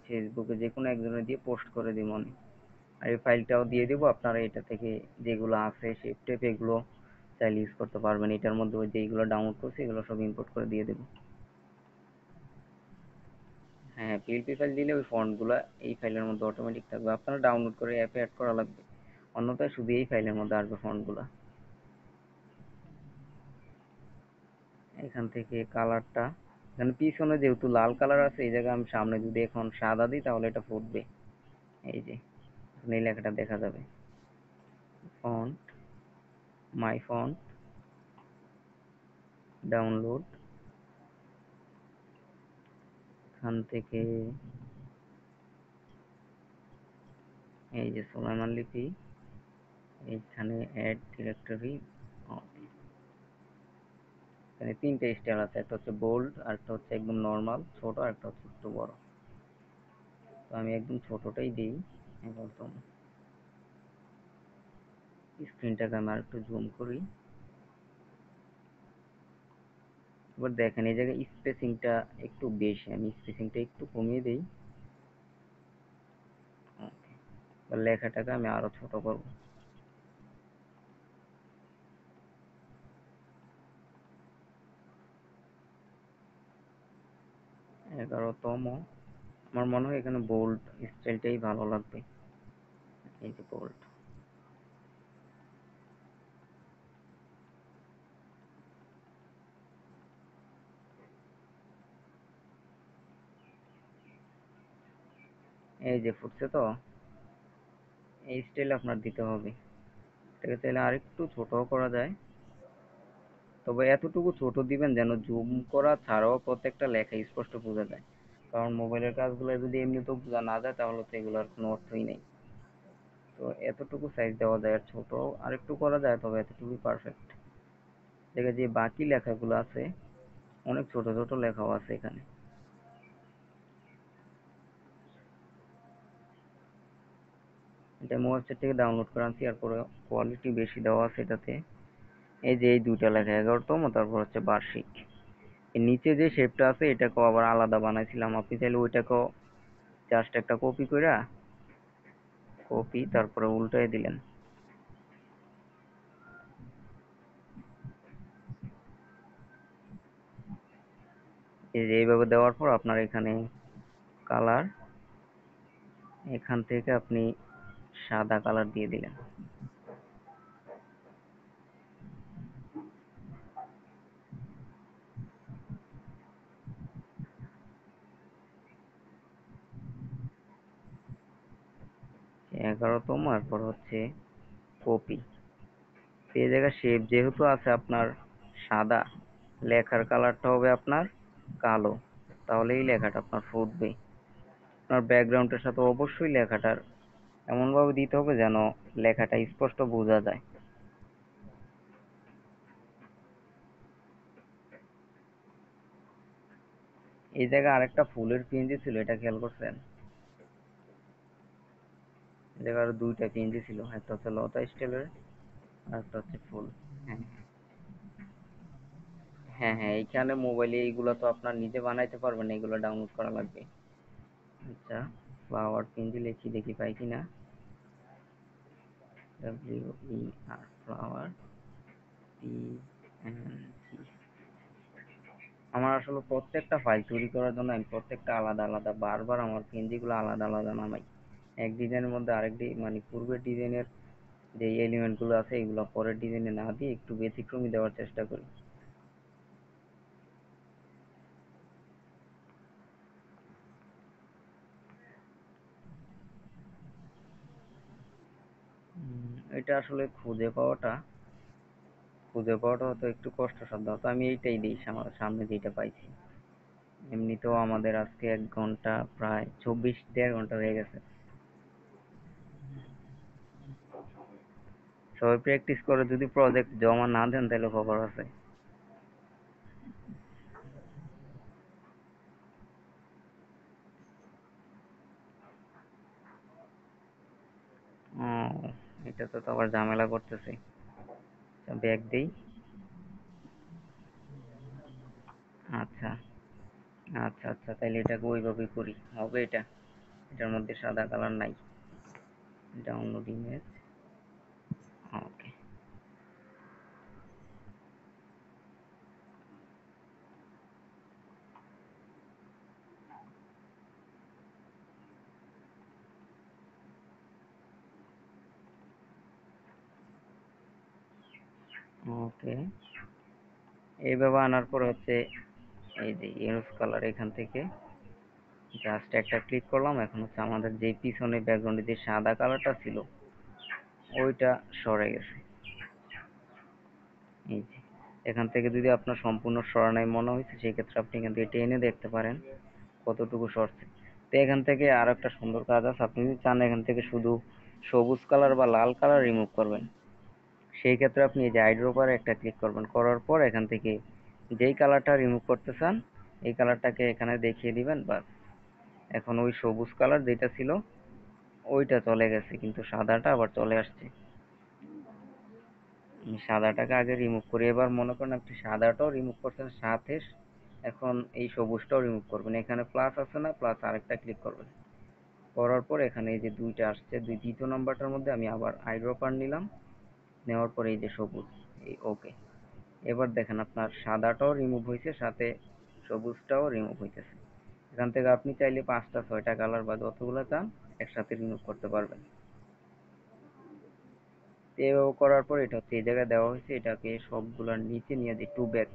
ফেসবুকে যে কোনো একজনের দিয়ে পোস্ট করে দিব মনে। আর এই ফাইলটাও দিয়ে দিব, আপনারা এটা থেকে যেগুলো আছে শেপ টেপ এগুলো চাইলে ইউজ করতে পারবেন। এটার মধ্যে ওই যেগুলো ডাউনলোড করছি এগুলো সব ইম্পোর্ট করে দিয়ে দেবো। হ্যাঁ, পিএলপি ফাইল দিলে ওই ফন্টগুলো এই ফাইলের মধ্যে অটোমেটিক থাকবে, আপনারা ডাউনলোড করে অ্যাপে অ্যাড করা লাগবে, অন্যথায় শুধু এই ফাইলের মধ্যে আসবে ফন্টগুলো। এখান থেকে কালারটা, এখানে পিছনে যেহেতু লাল কালার আছে, এই জায়গায় আমি সামনে যদি এখন সাদা দিই তাহলে এটা ফুটবে। এই যে এখন এই লেখাটা দেখা যাবে। ফন্ট, মাই ফন্ট, ডাউনলোড, এখান থেকে এই যে সুলাইমান লিপি, এইখানে অ্যাড ডিরেক্টরি, এখানে তিনটে স্টাইল আছে, একটা হচ্ছে বোল্ড, আরেকটা হচ্ছে একদম নর্মাল ছোট, আর একটা হচ্ছে একটু বড়। তো আমি একদম ছোটটাই দিই। এবার তো স্ক্রিনটাকে আমি আর একটু জুম করি। এবার দেখেন এই জায়গায় স্পেসিংটা একটু বেশি, আমি স্পেসিংটা একটু কমিয়ে দিই। ওকে, এবার লেখাটাকে আমি আরো ছোট করব। 11তম। আমার মনে হয় এখানে বোল্ড স্টাইলটাই ভালো লাগবে। এই যে বোল্ড। এই যে ফুটছে তো, এই স্টাইল আপনার দিতে হবে। এটাকে চাইলে আরেকটু ছোটও করা যায়, তবে এতটুকু ছোট দিবেন যেন জুম করা ছাড়াও প্রত্যেকটা লেখা স্পষ্ট বোঝা যায়। কারণ মোবাইলের কাজগুলো যদি এমনিতেও বোঝা না যায় তাহলে তো এগুলোর কোনো অর্থই নেই। তো এতটুকু সাইজ দেওয়া যায়, আর ছোট আরেকটু করা যায়, তবে এতটুকুই পারফেক্ট। দেখে যে বাকি লেখাগুলো আছে, অনেক ছোট ছোট লেখাও আছে এখানে। এটা আমি ওয়েবসাইট থেকে ডাউনলোড করে আনছি, আর পরে কোয়ালিটি বেশি দেওয়া আছে এটাতে। এই যে এই দুইটা লেখা 11তম, তারপর হচ্ছে বার্ষিক। এর নিচে যে শেপটা আছে এটাকেও আবার আলাদা বানাইছিলাম, আপনি চাইলে ওইটাকেও জাস্ট একটা কপি কইরা, কপি তারপরে উল্টাই দিলেন। এই যে এইভাবে দেওয়ার পর আপনার এখানে কালার, এখান থেকে আপনি সাদা কালার দিয়ে দিলেন। 11তম, এরপর হচ্ছে কপি। এই জায়গায় শেপ যেহেতু আছে আপনার সাদা, লেখার কালারটা হবে আপনার কালো, তাহলে এই লেখাটা আপনার ফুটবে। আপনার ব্যাকগ্রাউন্ডের সাথে অবশ্যই লেখাটার এমনভাবে দিতে হবে যেন লেখাটা স্পষ্ট বোঝা যায়। এই জায়গায় আরেকটা ফুলের পিএনজি ছিল, এটা খেয়াল করছেন? এই জায়গায় আরো দুইটা পিএনজি ছিল, একটা হচ্ছে লতা স্টাইলের, আর একটা হচ্ছে ফুল। হ্যাঁ হ্যাঁ হ্যাঁ, এইখানে মোবাইলে এইগুলো তো আপনার নিজে বানাইতে পারবেন না, এগুলো ডাউনলোড করা লাগবে। আচ্ছা, ফ্লাওয়ার পিএনজি লিখি, দেখি পাই কিনা। WER, flower PNG। আমার আসলে প্রত্যেকটা ফাইল তৈরি করার জন্য আমি প্রত্যেকটা আলাদা আলাদা বারবার আমার পিএনজি গুলো আলাদা আলাদা নামাই। এক ডিজাইনের মধ্যে আরেক মানে পূর্বের ডিজাইনের যে এলিমেন্ট গুলো আছে এগুলো পরের ডিজাইনে না দিয়ে একটু ব্যতিক্রমী দেওয়ার চেষ্টা করি। এটা আসলে খুঁজে পাওয়াটা হয়তো একটু কষ্টসাধ্য, তো আমি এইটাই দিই, আমার সামনে যেটা পাইছি। এমনিতেও আমাদের আজকে 1 ঘন্টা, প্রায় 24 দেড় ঘন্টা হয়ে গেছে। সবাই প্র্যাকটিস করে, যদি প্রজেক্ট জমা না দেন তাহলে খবর আছে। ও, এটা তো আবার ঝামেলা করতেছে। ব্যাগ দেই। আচ্ছা আচ্ছা আচ্ছা, তাহলে এটাকে ওইভাবেই করি, হবে এটা? এটার মধ্যে সাদা কালার নাই। Download image. ওকে। ওকে, এইভাবে আনার পর হচ্ছে এই যে ইউজ কালার, এখান থেকে জাস্ট একটা ক্লিক করলাম। এখন হচ্ছে আমাদের যে পিছনে ব্যাকগ্রাউন্ডে যে সাদা কালারটা ছিল ওইটা সরে গেছে। এই যে এখান থেকে যদি আপনার সম্পূর্ণ সরানোই মনে হয়েছে, সেক্ষেত্রে আপনি এখান থেকে টেনে দেখতে পারেন কতটুকু সরছে। তো এখান থেকে আর একটা সুন্দর কাজ আছে, আপনি যদি চান এখান থেকে শুধু সবুজ কালার বা লাল কালার রিমুভ করবেন, সেই ক্ষেত্রে আপনি এই যে আইড্রপারে একটা ক্লিক করবেন, করার পর এখান থেকে যেই কালারটা রিমুভ করতে চান এই কালারটাকে এখানে দেখিয়ে দিবেন, বাস। এখন ওই সবুজ কালার যেটা ছিল ওইটা চলে গেছে, কিন্তু সাদাটা আবার চলে আসছে। আমি সাদাটাকে আগে রিমুভ করি। এবার মনে করেন আপনি সাদাটাও রিমুভ করছেন, সাথে এখন এই সবুজটাও রিমুভ করবেন। এখানে প্লাস আছে না, প্লাস আরেকটা ক্লিক করবেন। করার পর এখানে এই যে দুইটা আসছে, দ্বিতীয় নাম্বারটার মধ্যে আমি আবার আইড্রপার নিলাম, নেওয়ার পরে এই যে সবুজ, এই ওকে। এবার দেখেন আপনার সাদাটাও রিমুভ হয়েছে, সাথে সবুজটাও রিমুভ হইতেছে। এখান থেকে আপনি চাইলে 5টা 6টা কালার বা যতগুলো চান একসাথে রিমুভ করতে পারবেন। এভাবে করার পর এটা হচ্ছে এই জায়গায় দেওয়া হয়েছে, এটাকে সবগুলার নিচে নিয়ে যে টু ব্যাক,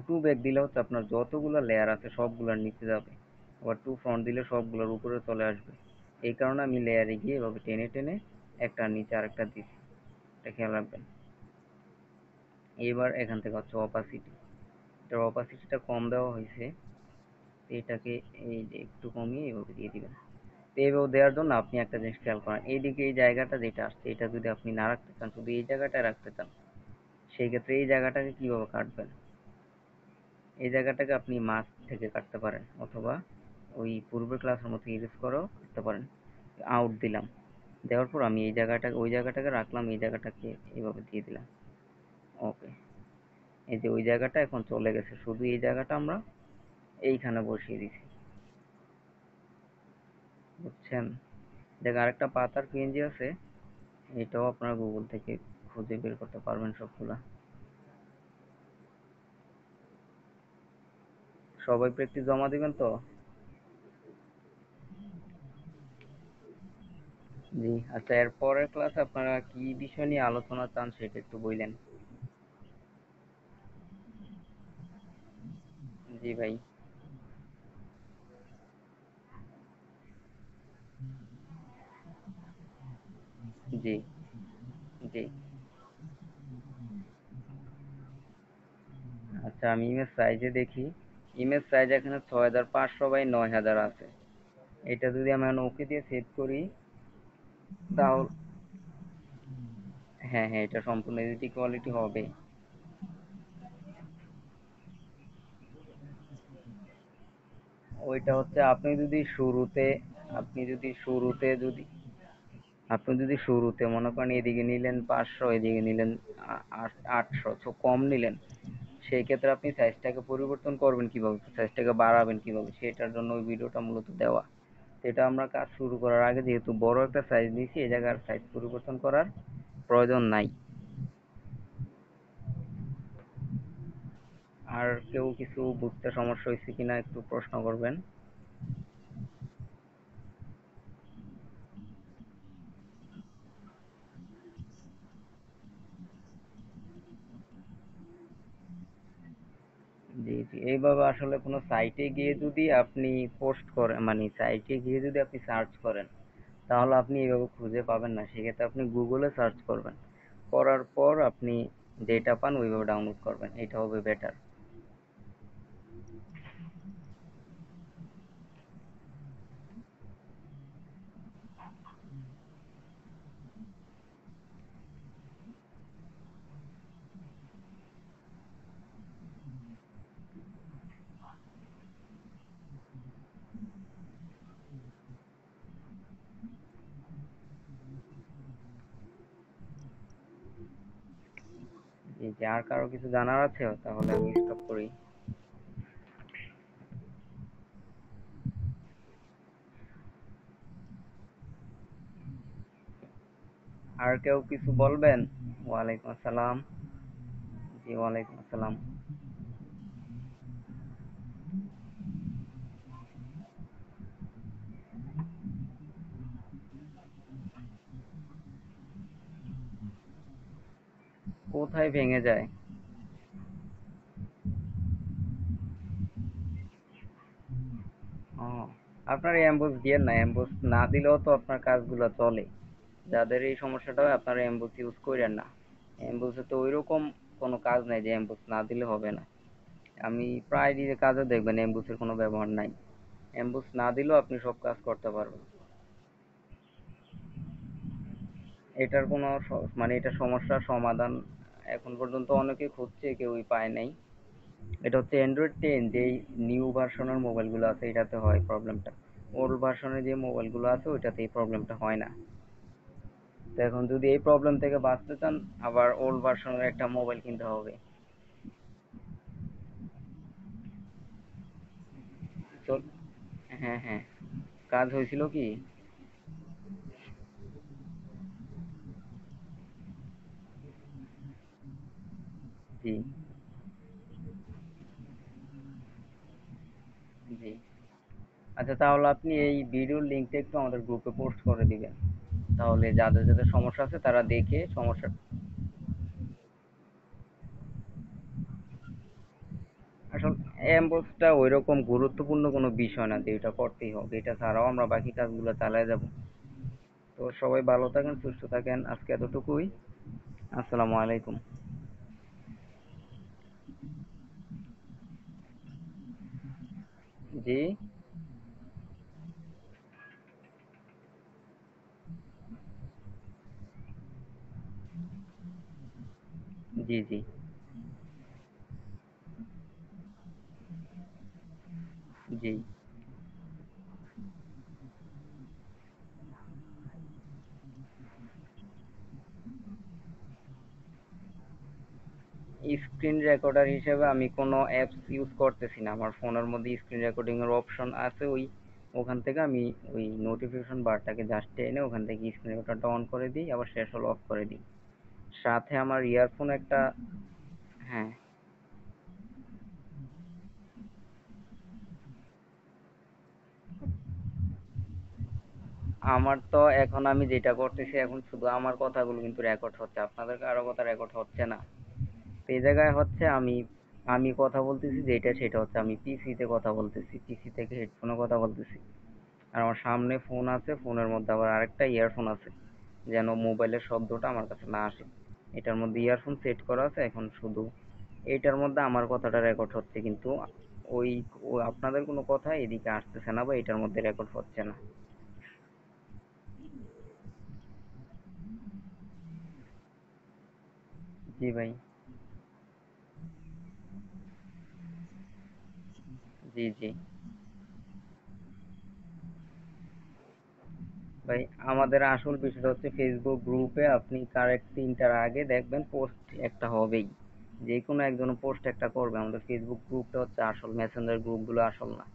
টু ব্যাক দিলে হচ্ছে আপনার যতগুলো লেয়ার আছে সবগুলার নিচে যাবে। আবার টু ফ্রন্ট দিলে সবগুলোর উপরে চলে আসবে। এই কারণে আমি লেয়ারে গিয়ে এভাবে টেনে টেনে একটা নিচে আরেকটা দিচ্ছি, এটা খেয়াল রাখবেন। এবার এখান থেকে হচ্ছে অপাসিটি, এটার অপাসিটিটা কম দেওয়া হয়েছে, এটাকে এই যে একটু কমিয়ে এভাবে দিয়ে দিবেন। তো এইভাবে দেওয়ার জন্য আপনি একটা জিনিস খেয়াল করেন, এইদিকে এই জায়গাটা যেটা আসছে এটা যদি আপনি না রাখতে চান, শুধু এই জায়গাটা রাখতে চান, সেই ক্ষেত্রে এই জায়গাটাকে কিভাবে কাটবেন? এই জায়গাটাকে আপনি মাছ থেকে কাটতে পারেন, অথবা ওই পূর্বের ক্লাসের মতো ইউজ করেও করতে পারেন। আউট দিলাম, দেওয়ার পর আমি এই জায়গাটা ওই জায়গাটাকে রাখলাম, এই জায়গাটাকে এইভাবে দিয়ে দিলাম। ওকে, এই যে ওই জায়গাটা এখন চলে গেছে, শুধু এই জায়গাটা আমরা এইখানে বসিয়ে দিছি, বুঝছেন? দেখ আরেকটা পাতার পিএনজি আছে, এটাও আপনারা গুগল থেকে খুঁজে বের করতে পারবেন সবগুলা। সবাই প্র্যাকটিস জমা দিবেন তো? জি, আচ্ছা, এর পরের ক্লাসে আপনারা কি বিষয় নিয়ে আলোচনা চান সেটা একটু বললেন। জি ভাই। জি। জি। আচ্ছা, আমি ইমেজ সাইজে দেখি। ইমেজ সাইজ এখানে 6500 বাই 9000 আছে। এটা যদি আমি এখন ওকে দিয়ে সেভ করি, তাহলে হ্যাঁ হ্যাঁ, এটা সম্পূর্ণ এইচডি কোয়ালিটি হবে। ওইটা হচ্ছে আপনি যদি শুরুতে যদি আপনি যদি শুরুতে মনে করেন এদিকে নিলেন 500, এদিকে নিলেন 800, তো কম নিলেন, সেই ক্ষেত্রে আপনি সাইজটাকে পরিবর্তন করবেন কিভাবে, সাইজটাকে বাড়াবেন কিভাবে, সেটার জন্য ওই ভিডিওটা মূলত দেওয়া। এটা আমরা কাজ শুরু করার আগে যেহেতু বড় একটা সাইজ নিয়েছি, এই জায়গার সাইজ পরিবর্তন করার প্রয়োজন নাই। আর কেউ কিছু বুঝতে সমস্যা হয়েছে কিনা একটু প্রশ্ন করবেন। জি জি, এইভাবে আসলে কোনো সাইটে গিয়ে যদি আপনি পোস্ট করেন, মানে সাইটে গিয়ে যদি আপনি সার্চ করেন, তাহলে আপনি এইভাবে খুঁজে পাবেন না। সেক্ষেত্রে আপনি গুগলে সার্চ করবেন, করার পর আপনি যেটা পান ওইভাবে ডাউনলোড করবেন, এটা হবে বেটার। জি জি, আর কারো কিছু জানার আছে? তাহলে আমি স্টপ করি। আর কেউ কিছু বলবেন? ওয়ালাইকুম আসসালাম। জি, ওয়ালাইকুম আসসালাম। কোথায় ভেঙে যায়? ও, আপনার অ্যাম্বুস দিয়েন না, অ্যাম্বুস না দিলেও তো আপনার কাজগুলো চলে। যাদের এই সমস্যাটা হয় আপনারা অ্যাম্বুস ইউজ করেন না। অ্যাম্বুসে তো ওইরকম কোনো কাজ নাই যে অ্যাম্বুস না দিলে হবে না। আমি প্রায় যে কাজে দেখবেন অ্যাম্বুসের কোনো ব্যবহার নাই। অ্যাম্বুস না দিলেও আপনি সব কাজ করতে পারবেন। এটার কোনো মানে এটা সমস্যার সমাধান এখন পর্যন্ত অনেকে খুঁজছে, কেউই পায় নাই। এটা হচ্ছে অ্যান্ড্রয়েড 10, যেই নিউ ভার্সনের মোবাইলগুলো আছে এটাতে হয় প্রবলেমটা। ওল্ড ভার্সনের যে মোবাইলগুলো আছে ওইটাতে এই প্রবলেমটা হয় না। তো এখন যদি এই প্রবলেম থেকে বাঁচতে চান, আবার ওল্ড ভার্সনের একটা মোবাইল কিনতে হবে। তো হ্যাঁ হ্যাঁ, কাজ হয়েছিল কি? জি জি। আচ্ছা, তাহলে আপনি এই ভিডিওর লিঙ্কটা একটু আমাদের গ্রুপে পোস্ট করে দিবেন, তাহলে যাদের যাদের সমস্যা আছে তারা দেখে সমস্যা। আসলে এমবসটা ওইরকম গুরুত্বপূর্ণ কোনো বিষয় না যে এটা করতেই হবে, এটা ছাড়াও আমরা বাকি কাজগুলো চালিয়ে যাব। তো সবাই ভালো থাকেন, সুস্থ থাকেন, আজকে এতটুকুই। আসসালামু আলাইকুম। জি জি জি জি। স্ক্রিন রেকর্ডার হিসেবে আমি কোনো অ্যাপস ইউজ করতেছি না, আমার ফোনের মধ্যে স্ক্রিন রেকর্ডিং এর অপশন আছে। ওখান থেকে আমি ওই নোটিফিকেশন বারটাকে জাস্ট টেনে ওখান থেকে স্ক্রিন রেকর্ডারটা অন করে দিই, আবার শেষ হলে অফ করে দিই। সাথে আমার ইয়ারফোন একটা। হ্যাঁ, আমার তো এখন আমি যেটা করতেছি এখন শুধু আমার কথাগুলো কিন্তু রেকর্ড হচ্ছে, আপনাদের কারো কথা রেকর্ড হচ্ছে না। তো এই জায়গায় হচ্ছে আমি আমি কথা বলতেছি যেটা সেটা হচ্ছে আমি পিসি তে কথা বলতেছি, পিসি থেকে হেডফোনে কথা বলতেছি। আর আমার সামনে ফোন আছে, ফোনের মধ্যে আবার আরেকটা ইয়ারফোন আছে, যেন মোবাইলের শব্দটা আমার কাছে না আসে। এটার মধ্যে ইয়ারফোন সেট করা আছে, এখন শুধু এইটার মধ্যে আমার কথাটা রেকর্ড হচ্ছে, কিন্তু ওই আপনাদের কোনো কথা এদিকে আসতেছে না বা এটার মধ্যে রেকর্ড হচ্ছে না। জি ভাই। জি জি ভাই, আমাদের আসল বিষয়টা হচ্ছে ফেসবুক গ্রুপে আপনি কারেক্ট 3টার আগে দেখবেন পোস্ট একটা হবেই, যে কোনো একজন পোস্ট একটা করবে। আমাদের ফেসবুক গ্রুপটা হচ্ছে আসল, মেসেঞ্জার গ্রুপগুলো আসল না।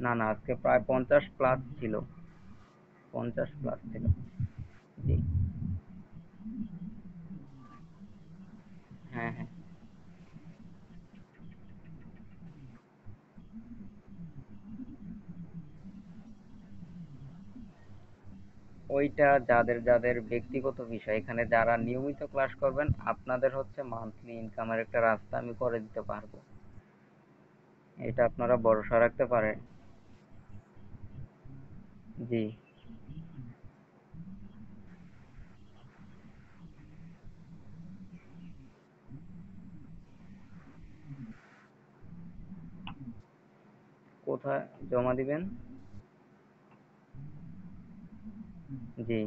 না না, আজকে প্রায় 50 প্লাস ছিল, 50 প্লাস ছিল। জি। হ্যাঁ হ্যাঁ। ওইটা যাদের যাদের ব্যক্তিগত বিষয়, এখানে যারা নিয়মিত ক্লাস করবেন আপনাদের হচ্ছে মান্থলি ইনকামের একটা রাস্তা আমি করে দিতে পারবো, এটা আপনারা ভরসা রাখতে পারেন। জি। কোথায় জমা দিবেন? জি।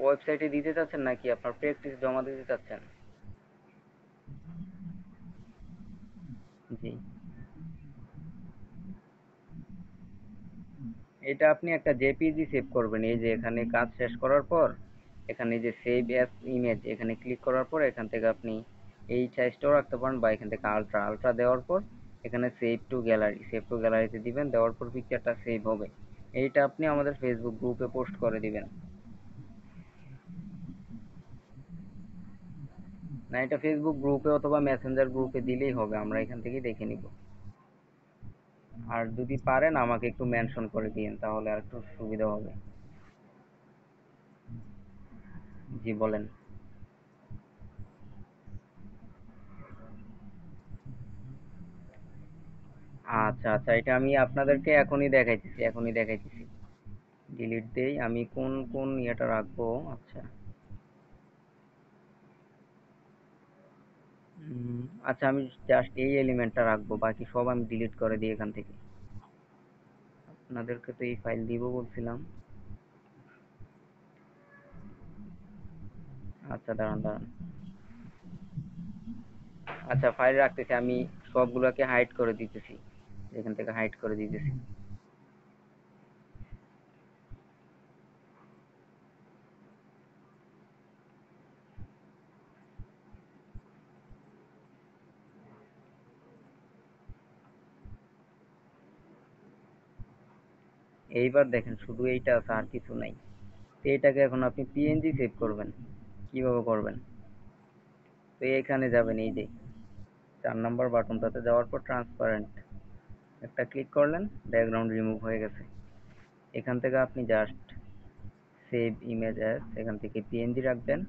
ওয়েবসাইটে দিতে চাচ্ছেন নাকি আপনার প্র্যাকটিস জমা দিতে চাচ্ছেন? জি। এটা আপনি একটা জেপিজি সেভ করবেন, এই যে এখানে কাজ শেষ করার পর এখানে যে সেভ অ্যাজ ইমেজ এখানে ক্লিক করার পর এখান থেকে আপনি এই সাইজটাও রাখতে পারেন, বা এখান থেকে আলট্রা আলট্রা দেওয়ার পর এখানে সেভ টু গ্যালারিতে দিবেন, দেওয়ার পর পিকচারটা সেভ হবে। এইটা আপনি আমাদের ফেসবুক গ্রুপে পোস্ট করে দিবেন। না, এটা ফেসবুক গ্রুপে অথবা মেসেঞ্জার গ্রুপে দিলেই হবে, আমরা এখান থেকেই দেখে নিব। আর যদি পারেন আমাকে একটু মেনশন করে দিয়েন তাহলে আর একটু সুবিধা হবে। জি বলেন। আচ্ছা আচ্ছা, এটা আমি আপনাদেরকে এখনই দেখাইতেছি। ডিলিট দেই, আমি কোন কোন ইয়েটা রাখবো? আচ্ছা। উম, আচ্ছা, আমি জাস্ট এই এলিমেন্টটা রাখবো, বাকি সব আমি ডিলিট করে দিই এখান থেকে। আপনাদেরকে তো এই ফাইল দিব বলছিলাম। আচ্ছা দাঁড়ান দাঁড়ান। আচ্ছা ফাইল রাখতেছি আমি, সবগুলোকে হাইড করে দিতেছি, এখান থেকে হাইড করে দিতেছি। এইবার দেখেন শুধু এইটা আছে, আর কিছু নাই। তো এটাকে এখন আপনি পিএনজি সেভ করবেন, কিভাবে করবেন? তো এইখানে যাবেন, এই যে 4 নম্বর বাটনটাতে যাওয়ার পর ট্রান্সপারেন্ট একটা ক্লিক করলেন, ব্যাকগ্রাউন্ড রিমুভ হয়ে গেছে। এখান থেকে আপনি জাস্ট সেভ ইমেজ অ্যাজ, এখান থেকে পিএনজি রাখবেন,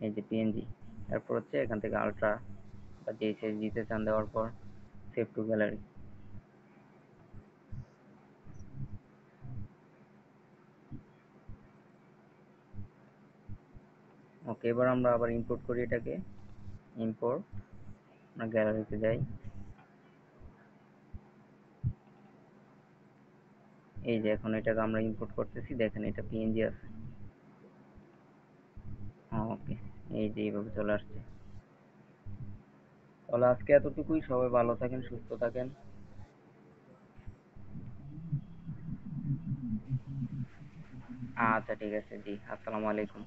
এই যে পিএনজি। তারপর হচ্ছে এখান থেকে আলট্রা বা যে সাইজ দিতে চান দেওয়ার পর সেভ টু গ্যালারি। ওকে, এবার আমরা আবার ইম্পোর্ট করি এটাকে। ইম্পোর্ট, আমরা গ্যালারিতে যাই। এই যে এখন এটাকে আমরা ইম্পোর্ট করতেছি, দেখেন এটা পিএনজি আছে। ওকে, এই যে এইভাবে চলে আসছে। তাহলে আজকে এতটুকুই, সবাই ভালো থাকেন, সুস্থ থাকেন। আচ্ছা ঠিক আছে, জি, আসসালামু আলাইকুম।